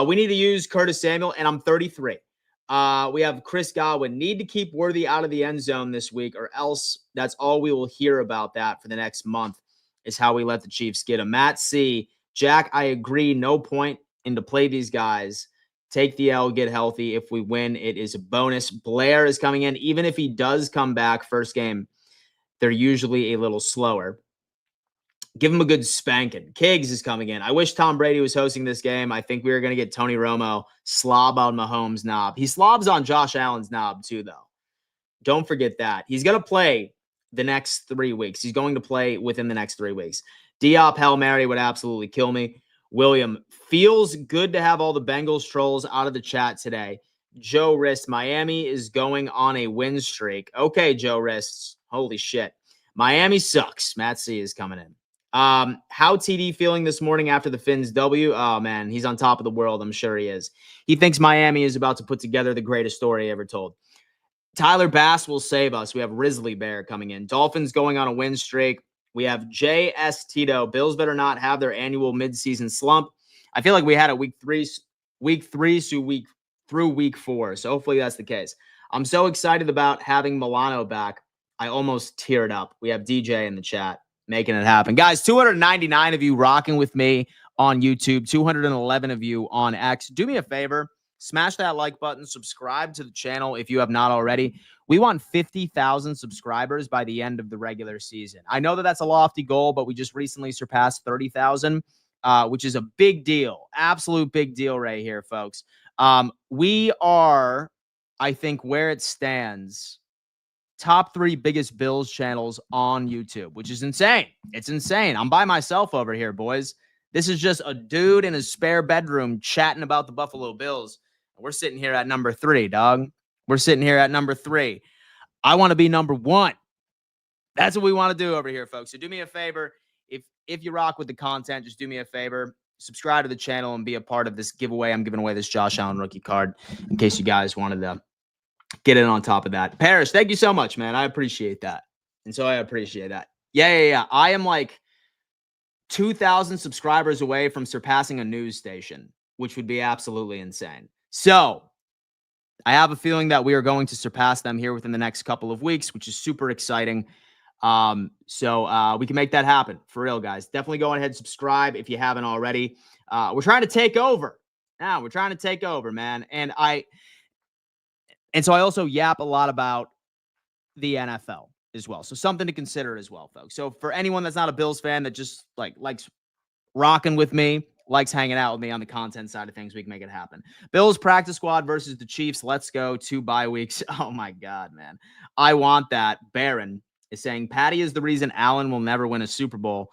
We need to use Curtis Samuel, and I'm 33. We have Chris Godwin. Need to keep Worthy out of the end zone this week, or else that's all we will hear about that for the next month, is how we let the Chiefs get him. Matt C. Jack, I agree. No point in to play these guys. Take the L, get healthy. If we win, it is a bonus. Blair is coming in. Even if he does come back first game, they're usually a little slower. Give him a good spanking. Kiggs is coming in. I wish Tom Brady was hosting this game. I think we were going to get Tony Romo slob on Mahomes' knob. He slobs on Josh Allen's knob too, though. Don't forget that. He's going to play the next 3 weeks. He's going to play within the next 3 weeks. Diop Hail Mary would absolutely kill me. William, feels good to have all the Bengals trolls out of the chat today. Joe Rist, Miami is going on a win streak. Okay, Joe Rist. Holy shit. Miami sucks. Matt C is coming in. How TD feeling this morning after the Finns W? Oh, man, he's on top of the world. I'm sure he is. He thinks Miami is about to put together the greatest story ever told. Tyler Bass will save us. We have Risley Bear coming in. Dolphins going on a win streak. We have J.S. Tito. Bills better not have their annual midseason slump. I feel like we had a week three through week 4. So hopefully that's the case. I'm so excited about having Milano back. I almost teared up. We have DJ in the chat making it happen. Guys, 299 of you rocking with me on YouTube, 211 of you on X. Do me a favor. Smash that like button. Subscribe to the channel if you have not already. We want 50,000 subscribers by the end of the regular season. I know that that's a lofty goal, but we just recently surpassed 30,000, which is a big deal. Absolute big deal right here, folks. We are, I think, where it stands, top 3 biggest Bills channels on YouTube, which is insane. It's insane. I'm by myself over here, boys. This is just a dude in his spare bedroom chatting about the Buffalo Bills. We're sitting here at number 3, dog. We're sitting here at number 3. I want to be number 1. That's what we want to do over here, folks. So do me a favor. If you rock with the content, just do me a favor. Subscribe to the channel and be a part of this giveaway. I'm giving away this Josh Allen rookie card in case you guys wanted to get in on top of that. Parrish, thank you so much, man. I appreciate that. And so I appreciate that. Yeah. I am like 2,000 subscribers away from surpassing a news station, which would be absolutely insane. So I have a feeling that we are going to surpass them here within the next couple of weeks, which is super exciting. So we can make that happen for real, guys. Definitely go ahead and subscribe if you haven't already. We're trying to take over. Now we're trying to take over, man. And so I also yap a lot about the NFL as well. So something to consider as well, folks. So for anyone that's not a Bills fan that just likes rocking with me, likes hanging out with me on the content side of things, we can make it happen. Bills practice squad versus the Chiefs. Let's go. 2 bye weeks. Oh my God, man. I want that. Barron is saying Patty is the reason Allen will never win a Super Bowl.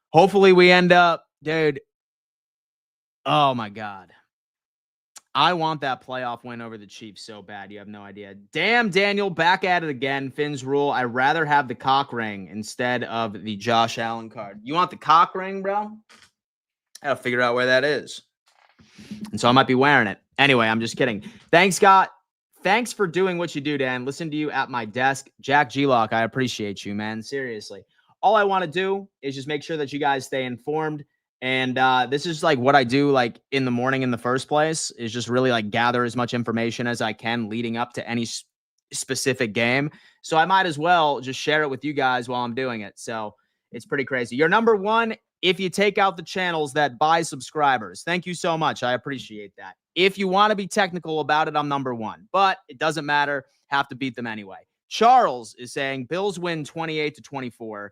Hopefully we end up, dude. Oh my God. I want that playoff win over the Chiefs so bad. You have no idea. Damn, Daniel, back at it again. Finn's rule. I'd rather have the cock ring instead of the Josh Allen card. You want the cock ring, bro? I gotta figure out where that is. And so I might be wearing it. Anyway, I'm just kidding. Thanks, Scott. Thanks for doing what you do, Dan. Listen to you at my desk. Jack G-Lock, I appreciate you, man. Seriously. All I want to do is just make sure that you guys stay informed. And this is what I do in the morning in the first place, is just really gather as much information as I can leading up to any specific game. So I might as well just share it with you guys while I'm doing it. So it's pretty crazy. You're number 1 if you take out the channels that buy subscribers. Thank you so much. I appreciate that. If you want to be technical about it, I'm number 1. But it doesn't matter. Have to beat them anyway. Charles is saying Bills win 28-24.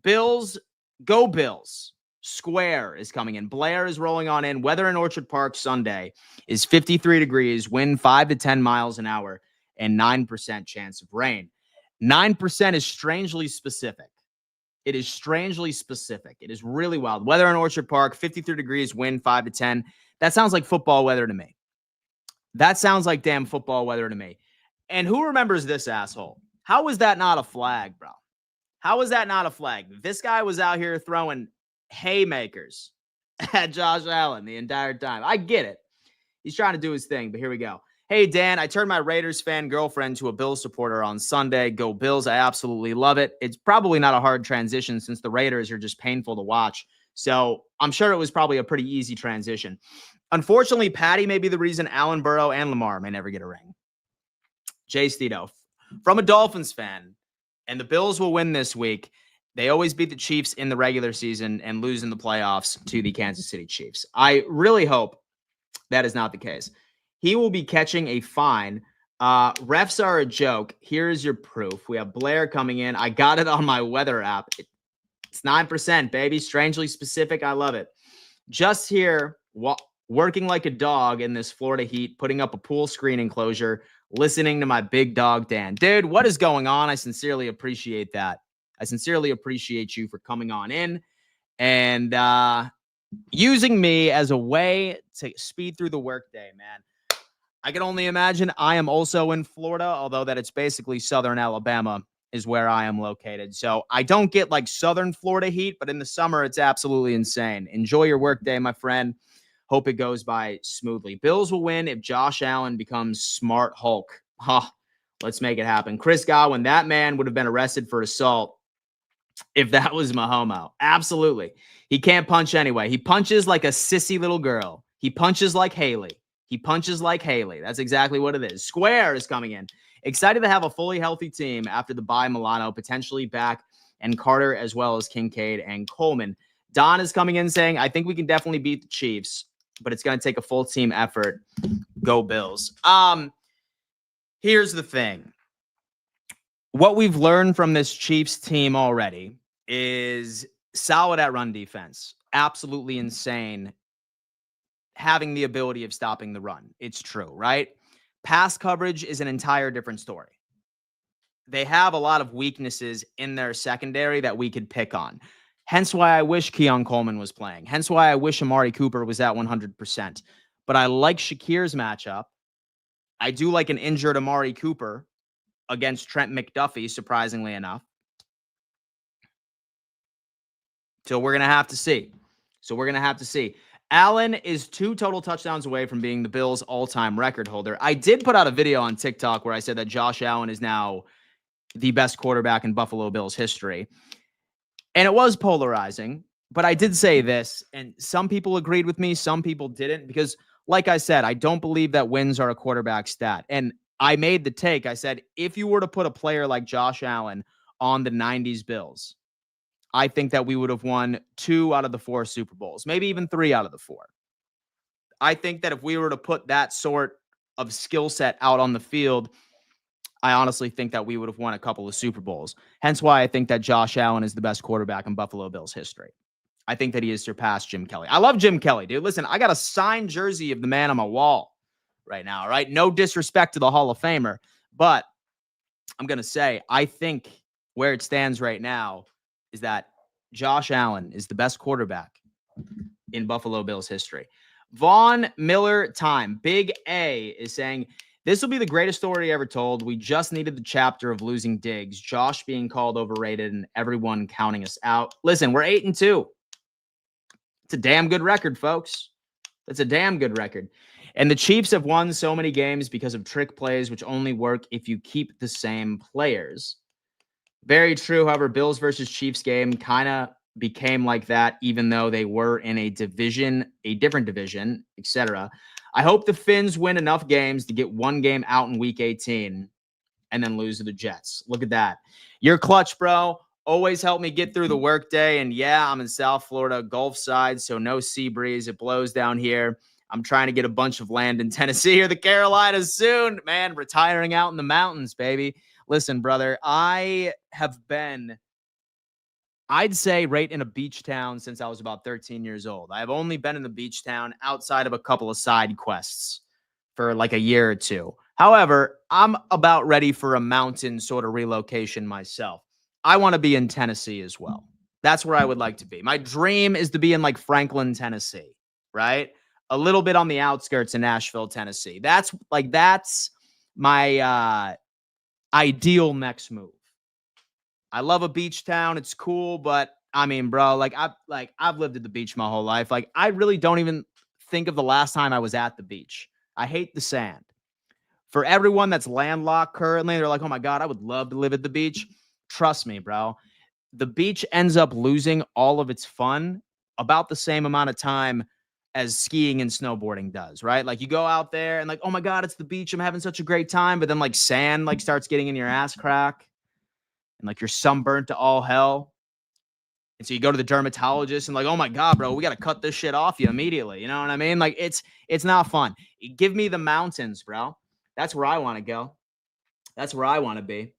Bills, go Bills. Square is coming in. Blair is rolling on in. Weather in Orchard Park Sunday is 53 degrees, wind 5 to 10 miles an hour, and 9% chance of rain. 9% is strangely specific. It is strangely specific. It is really wild. Weather in Orchard Park, 53 degrees, wind 5 to 10. That sounds like football weather to me. That sounds like damn football weather to me. And who remembers this asshole? How was that not a flag, bro? How was that not a flag? This guy was out here throwing haymakers at Josh Allen the entire time. I get it. He's trying to do his thing, but here we go. Hey, Dan, I turned my Raiders fan girlfriend to a Bills supporter on Sunday. Go Bills. I absolutely love it. It's probably not a hard transition since the Raiders are just painful to watch. So I'm sure it was probably a pretty easy transition. Unfortunately, Patty may be the reason Allen, Burrow, and Lamar may never get a ring. Jay Stito, from a Dolphins fan, and the Bills will win this week. They always beat the Chiefs in the regular season and lose in the playoffs to the Kansas City Chiefs. I really hope that is not the case. He will be catching a fine. Refs are a joke. Here's your proof. We have Blair coming in. I got it on my weather app. It's 9%, baby. Strangely specific. I love it. Just here, working like a dog in this Florida heat, putting up a pool screen enclosure, listening to my big dog, Dan. Dude, what is going on? I sincerely appreciate that. I sincerely appreciate you for coming on in and using me as a way to speed through the workday, man. I can only imagine I am also in Florida, although that it's basically southern Alabama is where I am located. So I don't get like southern Florida heat, but in the summer, it's absolutely insane. Enjoy your workday, my friend. Hope it goes by smoothly. Bills will win if Josh Allen becomes Smart Hulk. Let's make it happen. Chris Godwin, that man would have been arrested for assault if that was Mahomo. Absolutely. He can't punch anyway. He punches like a sissy little girl. He punches like Haley. He punches like Haley. That's exactly what it is. Square is coming in. Excited to have a fully healthy team after the bye. Milano potentially back, and Carter as well as Kincaid and Coleman. Don is coming in saying, I think we can definitely beat the Chiefs, but it's going to take a full team effort. Go Bills. Here's the thing. What we've learned from this Chiefs team already is solid at run defense. Absolutely insane. Having the ability of stopping the run. It's true, right? Pass coverage is an entire different story. They have a lot of weaknesses in their secondary that we could pick on. Hence why I wish Keon Coleman was playing. Hence why I wish Amari Cooper was at 100%. But I like Shakir's matchup. I do like an injured Amari Cooper against Trent McDuffie, surprisingly enough. So we're going to have to see. Allen is 2 total touchdowns away from being the Bills' all-time record holder. I did put out a video on TikTok where I said that Josh Allen is now the best quarterback in Buffalo Bills history. And it was polarizing, but I did say this, and some people agreed with me, some people didn't, because like I said, I don't believe that wins are a quarterback stat. And I made the take. I said, if you were to put a player like Josh Allen on the 90s Bills, I think that we would have won 2 out of the 4 Super Bowls, maybe even 3 out of the 4. I think that if we were to put that sort of skill set out on the field, I honestly think that we would have won a couple of Super Bowls. Hence why I think that Josh Allen is the best quarterback in Buffalo Bills history. I think that he has surpassed Jim Kelly. I love Jim Kelly, dude. Listen, I got a signed jersey of the man on my wall right now, right? No disrespect to the Hall of Famer, but I'm going to say, I think where it stands right now is that Josh Allen is the best quarterback in Buffalo Bills history. Vaughn Miller time. Big A is saying, this will be the greatest story ever told. We just needed the chapter of losing Diggs, Josh being called overrated, and everyone counting us out. Listen, we're 8-2. It's a damn good record, folks. That's a damn good record. And the Chiefs have won so many games because of trick plays, which only work if you keep the same players. Very true. However, Bills versus Chiefs game kind of became like that, even though they were in a different division, etc. I hope the Finns win enough games to get 1 game out in week 18 and then lose to the Jets. Look at that. You're clutch, bro. Always help me get through the workday. And yeah, I'm in South Florida, Gulf side, so no sea breeze. It blows down here. I'm trying to get a bunch of land in Tennessee or the Carolinas soon. Man, retiring out in the mountains, baby. Listen, brother, I have been, I'd say, right in a beach town since I was about 13 years old. I have only been in the beach town outside of a couple of side quests for like a year or 2. However, I'm about ready for a mountain sort of relocation myself. I want to be in Tennessee as well. That's where I would like to be. My dream is to be in like Franklin, Tennessee, right? A little bit on the outskirts of Nashville, Tennessee. That's my ideal next move. I love a beach town. It's cool, but I mean, bro, I've lived at the beach my whole life. Like, I really don't even think of the last time I was at the beach. I hate the sand. For everyone that's landlocked currently, they're like, oh my God, I would love to live at the beach. Trust me, bro. The beach ends up losing all of its fun about the same amount of time as skiing and snowboarding does, right? Like you go out there and like, oh my God, it's the beach. I'm having such a great time. But then like sand like starts getting in your ass crack and like you're sunburnt to all hell. And so you go to the dermatologist and like, oh my God, bro, we got to cut this shit off you immediately. You know what I mean? Like it's not fun. Give me the mountains, bro. That's where I want to go. That's where I want to be.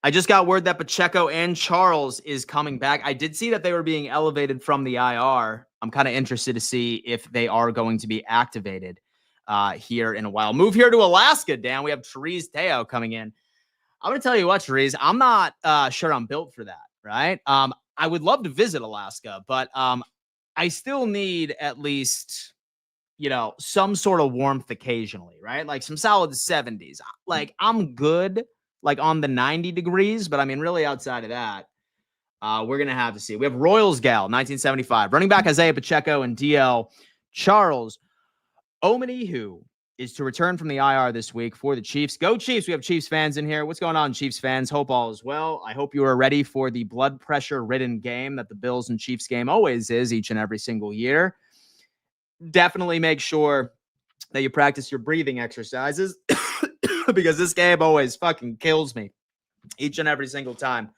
I just got word that Pacheco and Charles is coming back. I did see that they were being elevated from the IR. I'm kind of interested to see if they are going to be activated here in a while. Move here to Alaska, Dan. We have Therese Teo coming in. I'm going to tell you what, Therese, I'm not sure I'm built for that, right? I would love to visit Alaska, but I still need at least, some sort of warmth occasionally, right? Like some solid 70s. Like I'm good, like on the 90 degrees, but I mean, really outside of that, we're going to have to see. We have Royals Gal, 1975, running back Isaiah Pacheco and DL Charles Omenihu is to return from the IR this week for the Chiefs. Go Chiefs. We have Chiefs fans in here. What's going on, Chiefs fans? Hope all is well. I hope you are ready for the blood pressure ridden game that the Bills and Chiefs game always is each and every single year. Definitely make sure that you practice your breathing exercises because this game always fucking kills me each and every single time.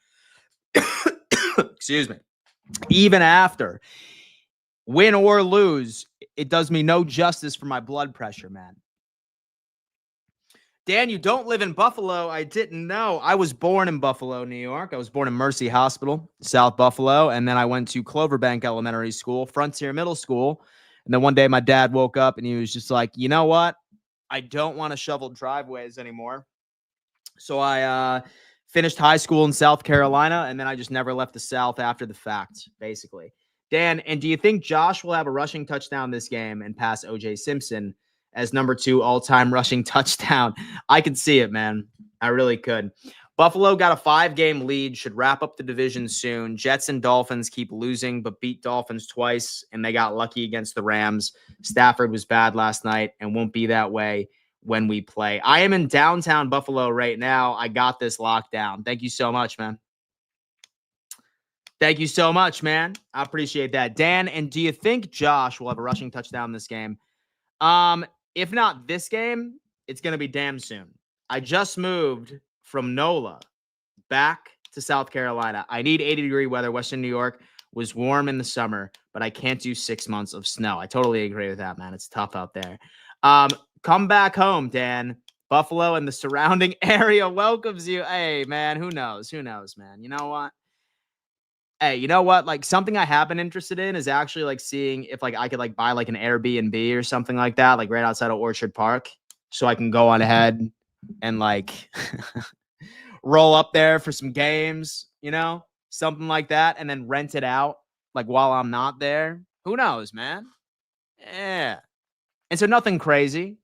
Excuse me. Even after win or lose, it does me no justice for my blood pressure, man. Dan, you don't live in Buffalo. I didn't know. I was born in Buffalo, New York. I was born in Mercy Hospital, South Buffalo. And then I went to Cloverbank Elementary School, Frontier Middle School. And then one day my dad woke up and he was just like, you know what? I don't want to shovel driveways anymore. So I finished high school in South Carolina. And then I just never left the South after the fact, basically. Dan, and do you think Josh will have a rushing touchdown this game and pass O.J. Simpson as number 2 all-time rushing touchdown? I could see it, man. I really could. Buffalo got a 5-game lead, should wrap up the division soon. Jets and Dolphins keep losing, but beat Dolphins twice, and they got lucky against the Rams. Stafford was bad last night and won't be that way when we play. I am in downtown Buffalo right now. I got this locked down. Thank you so much, man. Thank you so much, man. I appreciate that. Dan, and do you think Josh will have a rushing touchdown this game? If not this game, it's going to be damn soon. I just moved from NOLA back to South Carolina. I need 80-degree weather. Western New York was warm in the summer, but I can't do 6 months of snow. I totally agree with that, man. It's tough out there. Come back home, Dan. Buffalo and the surrounding area welcomes you. Hey, man, who knows? Who knows, man? You know what? Hey, you know what? Like something I have been interested in is actually like seeing if like I could like buy like an Airbnb or something like that, like right outside of Orchard Park, so I can go on ahead and like roll up there for some games, something like that, and then rent it out like while I'm not there. Who knows, man? Yeah. And so nothing crazy.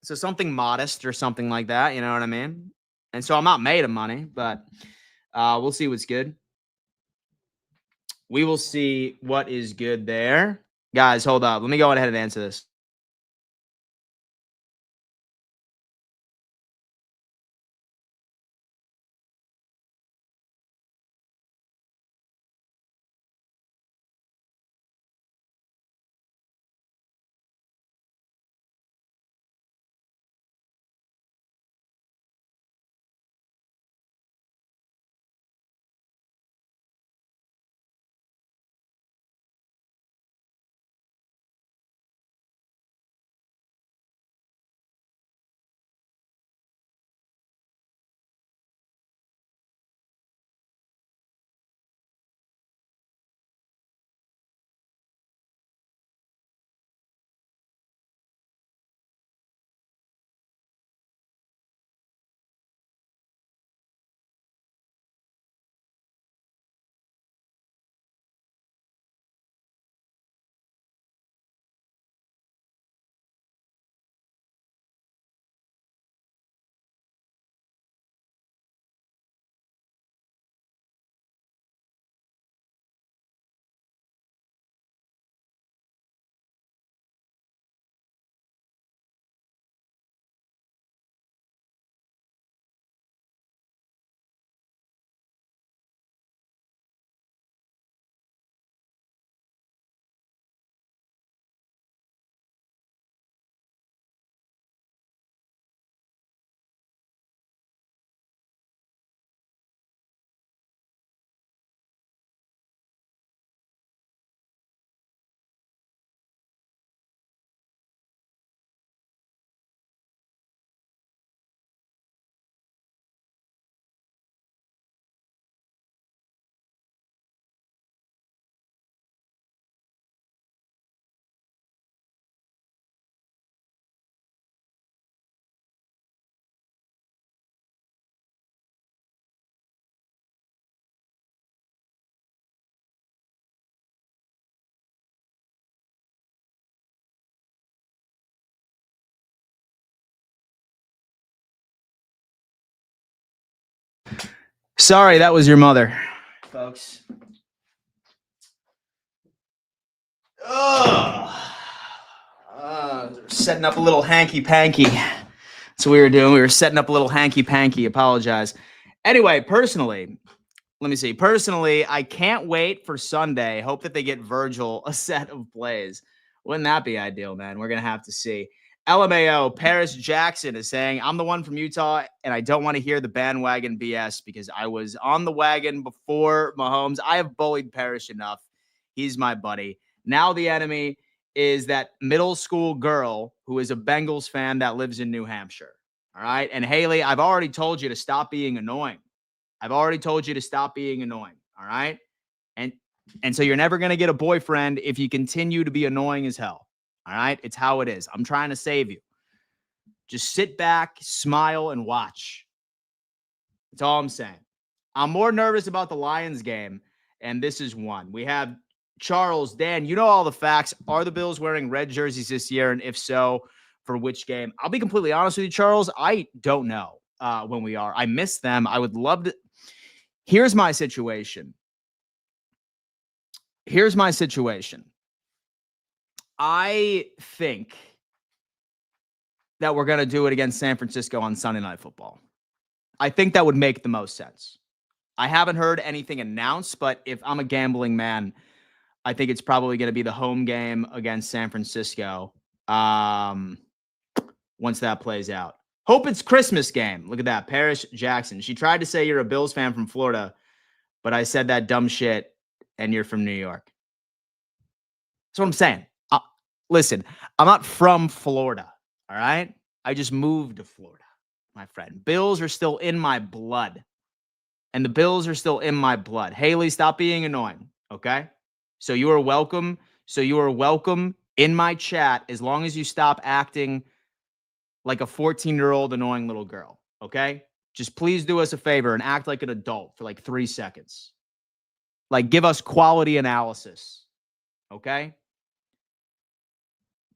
So something modest or something like that, you know what I mean? And so I'm not made of money, but we'll see what's good. We will see what is good there. Guys, hold up. Let me go ahead and answer this. Sorry, that was your mother, folks. Setting up a little hanky-panky. That's what we were doing. We were setting up a little hanky-panky. Apologize. Anyway, personally, let me see. Personally, I can't wait for Sunday. Hope that they get Virgil a set of plays. Wouldn't that be ideal, man? We're going to have to see. LMAO, Paris Jackson is saying, I'm the one from Utah, and I don't want to hear the bandwagon BS because I was on the wagon before Mahomes. I have bullied Paris enough. He's my buddy. Now the enemy is that middle school girl who is a Bengals fan that lives in New Hampshire. All right. And Haley, I've already told you to stop being annoying. I've already told you to stop being annoying. All right. And so you're never going to get a boyfriend if you continue to be annoying as hell. All right. It's how it is. I'm trying to save you. Just sit back, smile, and watch. That's all I'm saying. I'm more nervous about the Lions game, and this is one. We have Charles, Dan, you know all the facts. Are the Bills wearing red jerseys this year? And if so, for which game? I'll be completely honest with you, Charles. I don't know when we are. I miss them. I would love to. Here's my situation. I think that we're going to do it against San Francisco on Sunday Night Football. I think that would make the most sense. I haven't heard anything announced, but if I'm a gambling man, I think it's probably going to be the home game against San Francisco once that plays out. Hope it's Christmas game. Look at that. Paris Jackson. She tried to say you're a Bills fan from Florida, but I said that dumb shit and you're from New York. That's what I'm saying. Listen, I'm not from Florida, all right? I just moved to Florida, my friend. Bills are still in my blood. And the Bills are still in my blood. Haley, stop being annoying, okay? So you are welcome. In my chat as long as you stop acting like a 14-year-old annoying little girl, okay? Just please do us a favor and act like an adult for like 3 seconds. Like, give us quality analysis, okay?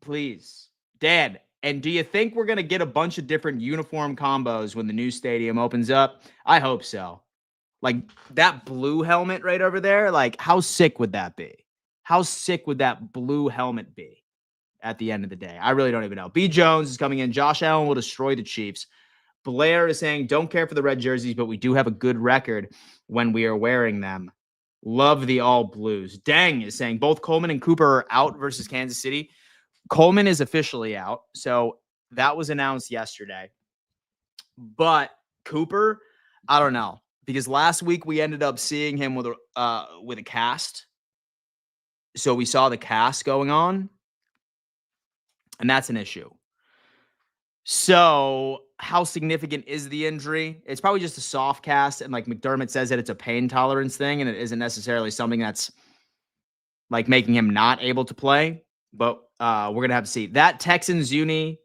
Please. Dad, and do you think we're going to get a bunch of different uniform combos when the new stadium opens up? I hope so. Like, that blue helmet right over there, like, how sick would that be? How sick would that blue helmet be at the end of the day? I really don't even know. B. Jones is coming in. Josh Allen will destroy the Chiefs. Blair is saying, don't care for the red jerseys, but we do have a good record when we are wearing them. Love the all blues. Dang is saying, both Coleman and Cooper are out versus Kansas City. Coleman is officially out, so that was announced yesterday. But Cooper, I don't know, because last week we ended up seeing him with a cast. So we saw the cast going on, and that's an issue. So how significant is the injury? It's probably just a soft cast, and like McDermott says that it's a pain tolerance thing, and it isn't necessarily something that's like making him not able to play. But we're going to have to see. That Texans uni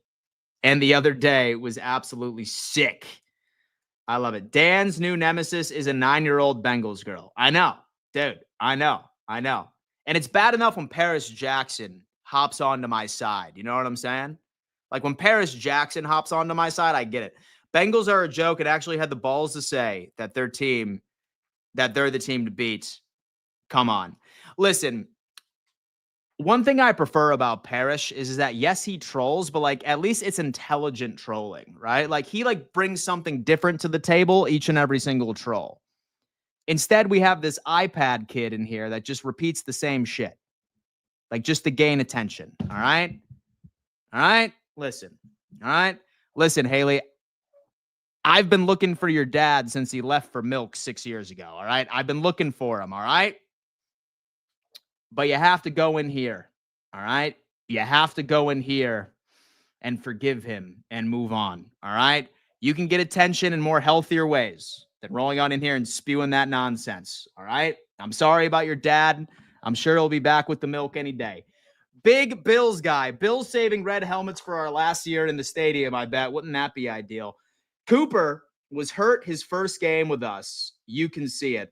and the other day was absolutely sick. I love it. Dan's new nemesis is a 9-year-old Bengals girl. I know, dude. I know. And it's bad enough when Paris Jackson hops onto my side. You know what I'm saying? Like when Paris Jackson hops onto my side, I get it. Bengals are a joke. It actually had the balls to say that they're the team to beat. Come on. Listen, one thing I prefer about Parrish is that, yes, he trolls, but like at least it's intelligent trolling, right? Like he like brings something different to the table each and every single troll. Instead, we have this iPad kid in here that just repeats the same shit, like just to gain attention. All right. Listen, Haley. I've been looking for your dad since he left for milk 6 years ago. All right. I've been looking for him. All right. But you have to go in here, all right? You have to go in here and forgive him and move on, all right? You can get attention in more healthier ways than rolling on in here and spewing that nonsense, all right? I'm sorry about your dad. I'm sure he'll be back with the milk any day. Big Bills guy. Bills saving red helmets for our last year in the stadium, I bet. Wouldn't that be ideal? Cooper was hurt his first game with us. You can see it.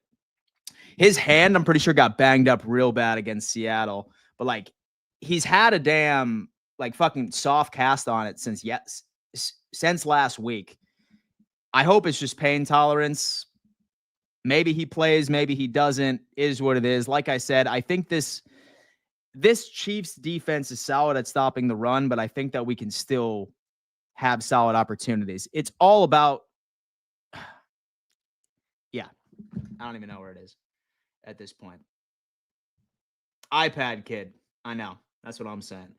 His hand, I'm pretty sure, got banged up real bad against Seattle. But, like, he's had a damn, like, fucking soft cast on it since last week. I hope it's just pain tolerance. Maybe he plays, maybe he doesn't, is what it is. Like I said, I think this Chiefs defense is solid at stopping the run, but I think that we can still have solid opportunities. It's all about, yeah, I don't even know where it is at this point. iPad kid. I know. That's what I'm saying.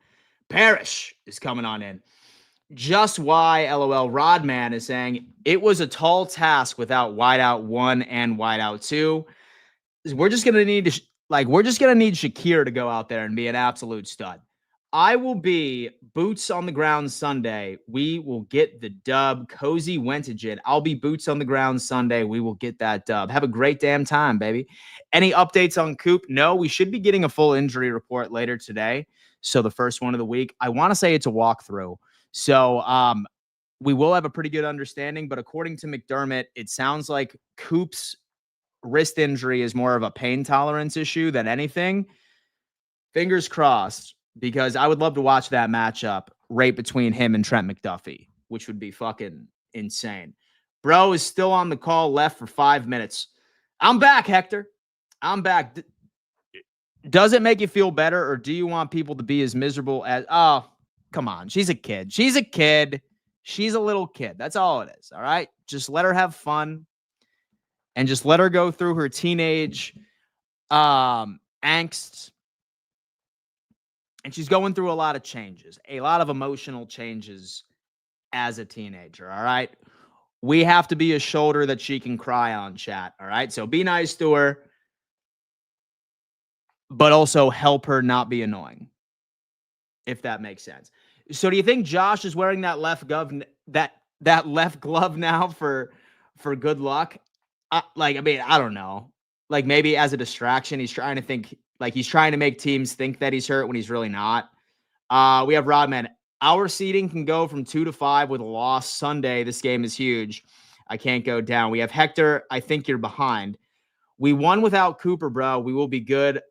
Parrish is coming on in. Just why, LOL, Rodman is saying it was a tall task without wideout 1 and wideout 2. We're just going to need Shakir to go out there and be an absolute stud. I will be boots on the ground Sunday. We will get the dub. Cozy Wentagit. I'll be boots on the ground Sunday. We will get that dub. Have a great damn time, baby. Any updates on Coop? No, we should be getting a full injury report later today. So the first one of the week. I want to say it's a walkthrough. So we will have a pretty good understanding. But according to McDermott, it sounds like Coop's wrist injury is more of a pain tolerance issue than anything. Fingers crossed, because I would love to watch that matchup right between him and Trent McDuffie, which would be fucking insane. Bro is still on the call, left for 5 minutes. I'm back, Hector. I'm back. Does it make you feel better, or do you want people to be as miserable as... Oh, come on. She's a kid. She's a kid. She's a little kid. That's all it is, all right? Just let her have fun, and just let her go through her teenage angst. And she's going through a lot of changes, a lot of emotional changes as a teenager, all right? We have to be a shoulder that she can cry on, chat, all right? So be nice to her, but also help her not be annoying, if that makes sense. So do you think Josh is wearing that left glove now for good luck? I don't know. Like, maybe as a distraction, he's trying to make teams think that he's hurt when he's really not. We have Rodman. Our seeding can go from 2 to 5 with a loss Sunday. This game is huge. I can't go down. We have Hector. I think you're behind. We won without Cooper, bro. We will be good.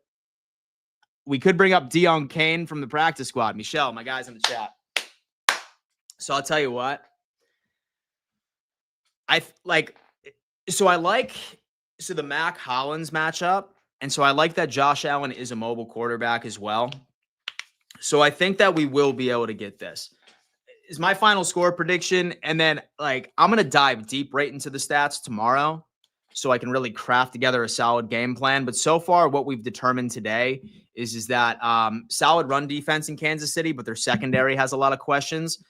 We could bring up Deion Kane from the practice squad. Michelle, my guys in the chat. So I'll tell you what. So the Mac Hollins matchup, and so I like that Josh Allen is a mobile quarterback as well. So I think that we will be able to get this. Is my final score prediction, and then I'm going to dive deep right into the stats tomorrow so I can really craft together a solid game plan. But so far, what we've determined today is that solid run defense in Kansas City, but their secondary has a lot of questions.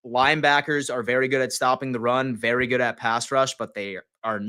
Linebackers are very good at stopping the run, very good at pass rush, but they are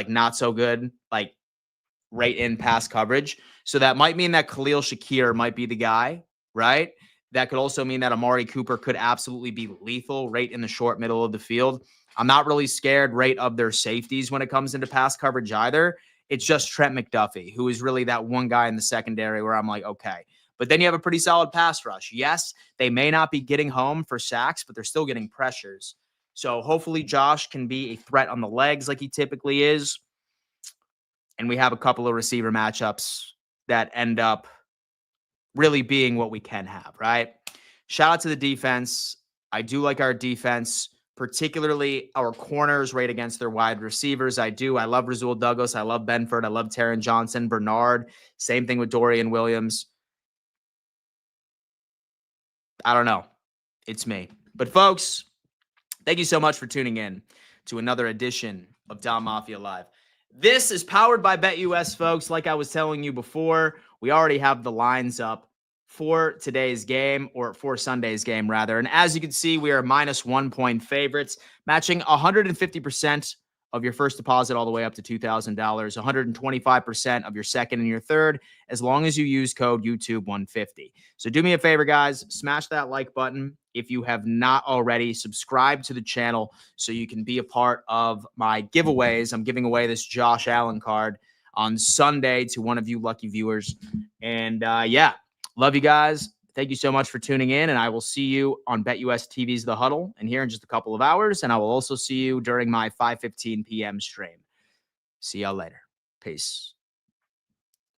not so good right in pass coverage. So that might mean that Khalil Shakir might be the guy, right? That could also mean that Amari Cooper could absolutely be lethal right in the short middle of the field. I'm not really scared right of their safeties when it comes into pass coverage either. It's just Trent McDuffie, who is really that one guy in the secondary where I'm like, okay. But then you have a pretty solid pass rush. Yes, they may not be getting home for sacks, but they're still getting pressures. So hopefully Josh can be a threat on the legs like he typically is. And we have a couple of receiver matchups that end up really being what we can have, right? Shout out to the defense. I do like our defense, particularly our corners right against their wide receivers. I do. I love Rasul Douglas. I love Benford. I love Taron Johnson, Bernard. Same thing with Dorian Williams. I don't know. It's me. But folks, thank you so much for tuning in to another edition of Dom Mafia Live. This is powered by BetUS, folks. Like I was telling you before, we already have the lines up for today's game, or for Sunday's game, rather. And as you can see, we are minus 1 point favorites, matching 150% of your first deposit all the way up to $2,000, 125% of your second and your third, as long as you use code YouTube150. So do me a favor, guys, smash that like button. If you have not already, subscribe to the channel so you can be a part of my giveaways. I'm giving away this Josh Allen card on Sunday to one of you lucky viewers. And love you guys. Thank you so much for tuning in, and I will see you on BetUS TV's The Huddle and here in just a couple of hours, and I will also see you during my 5:15 p.m. stream. See y'all later. Peace.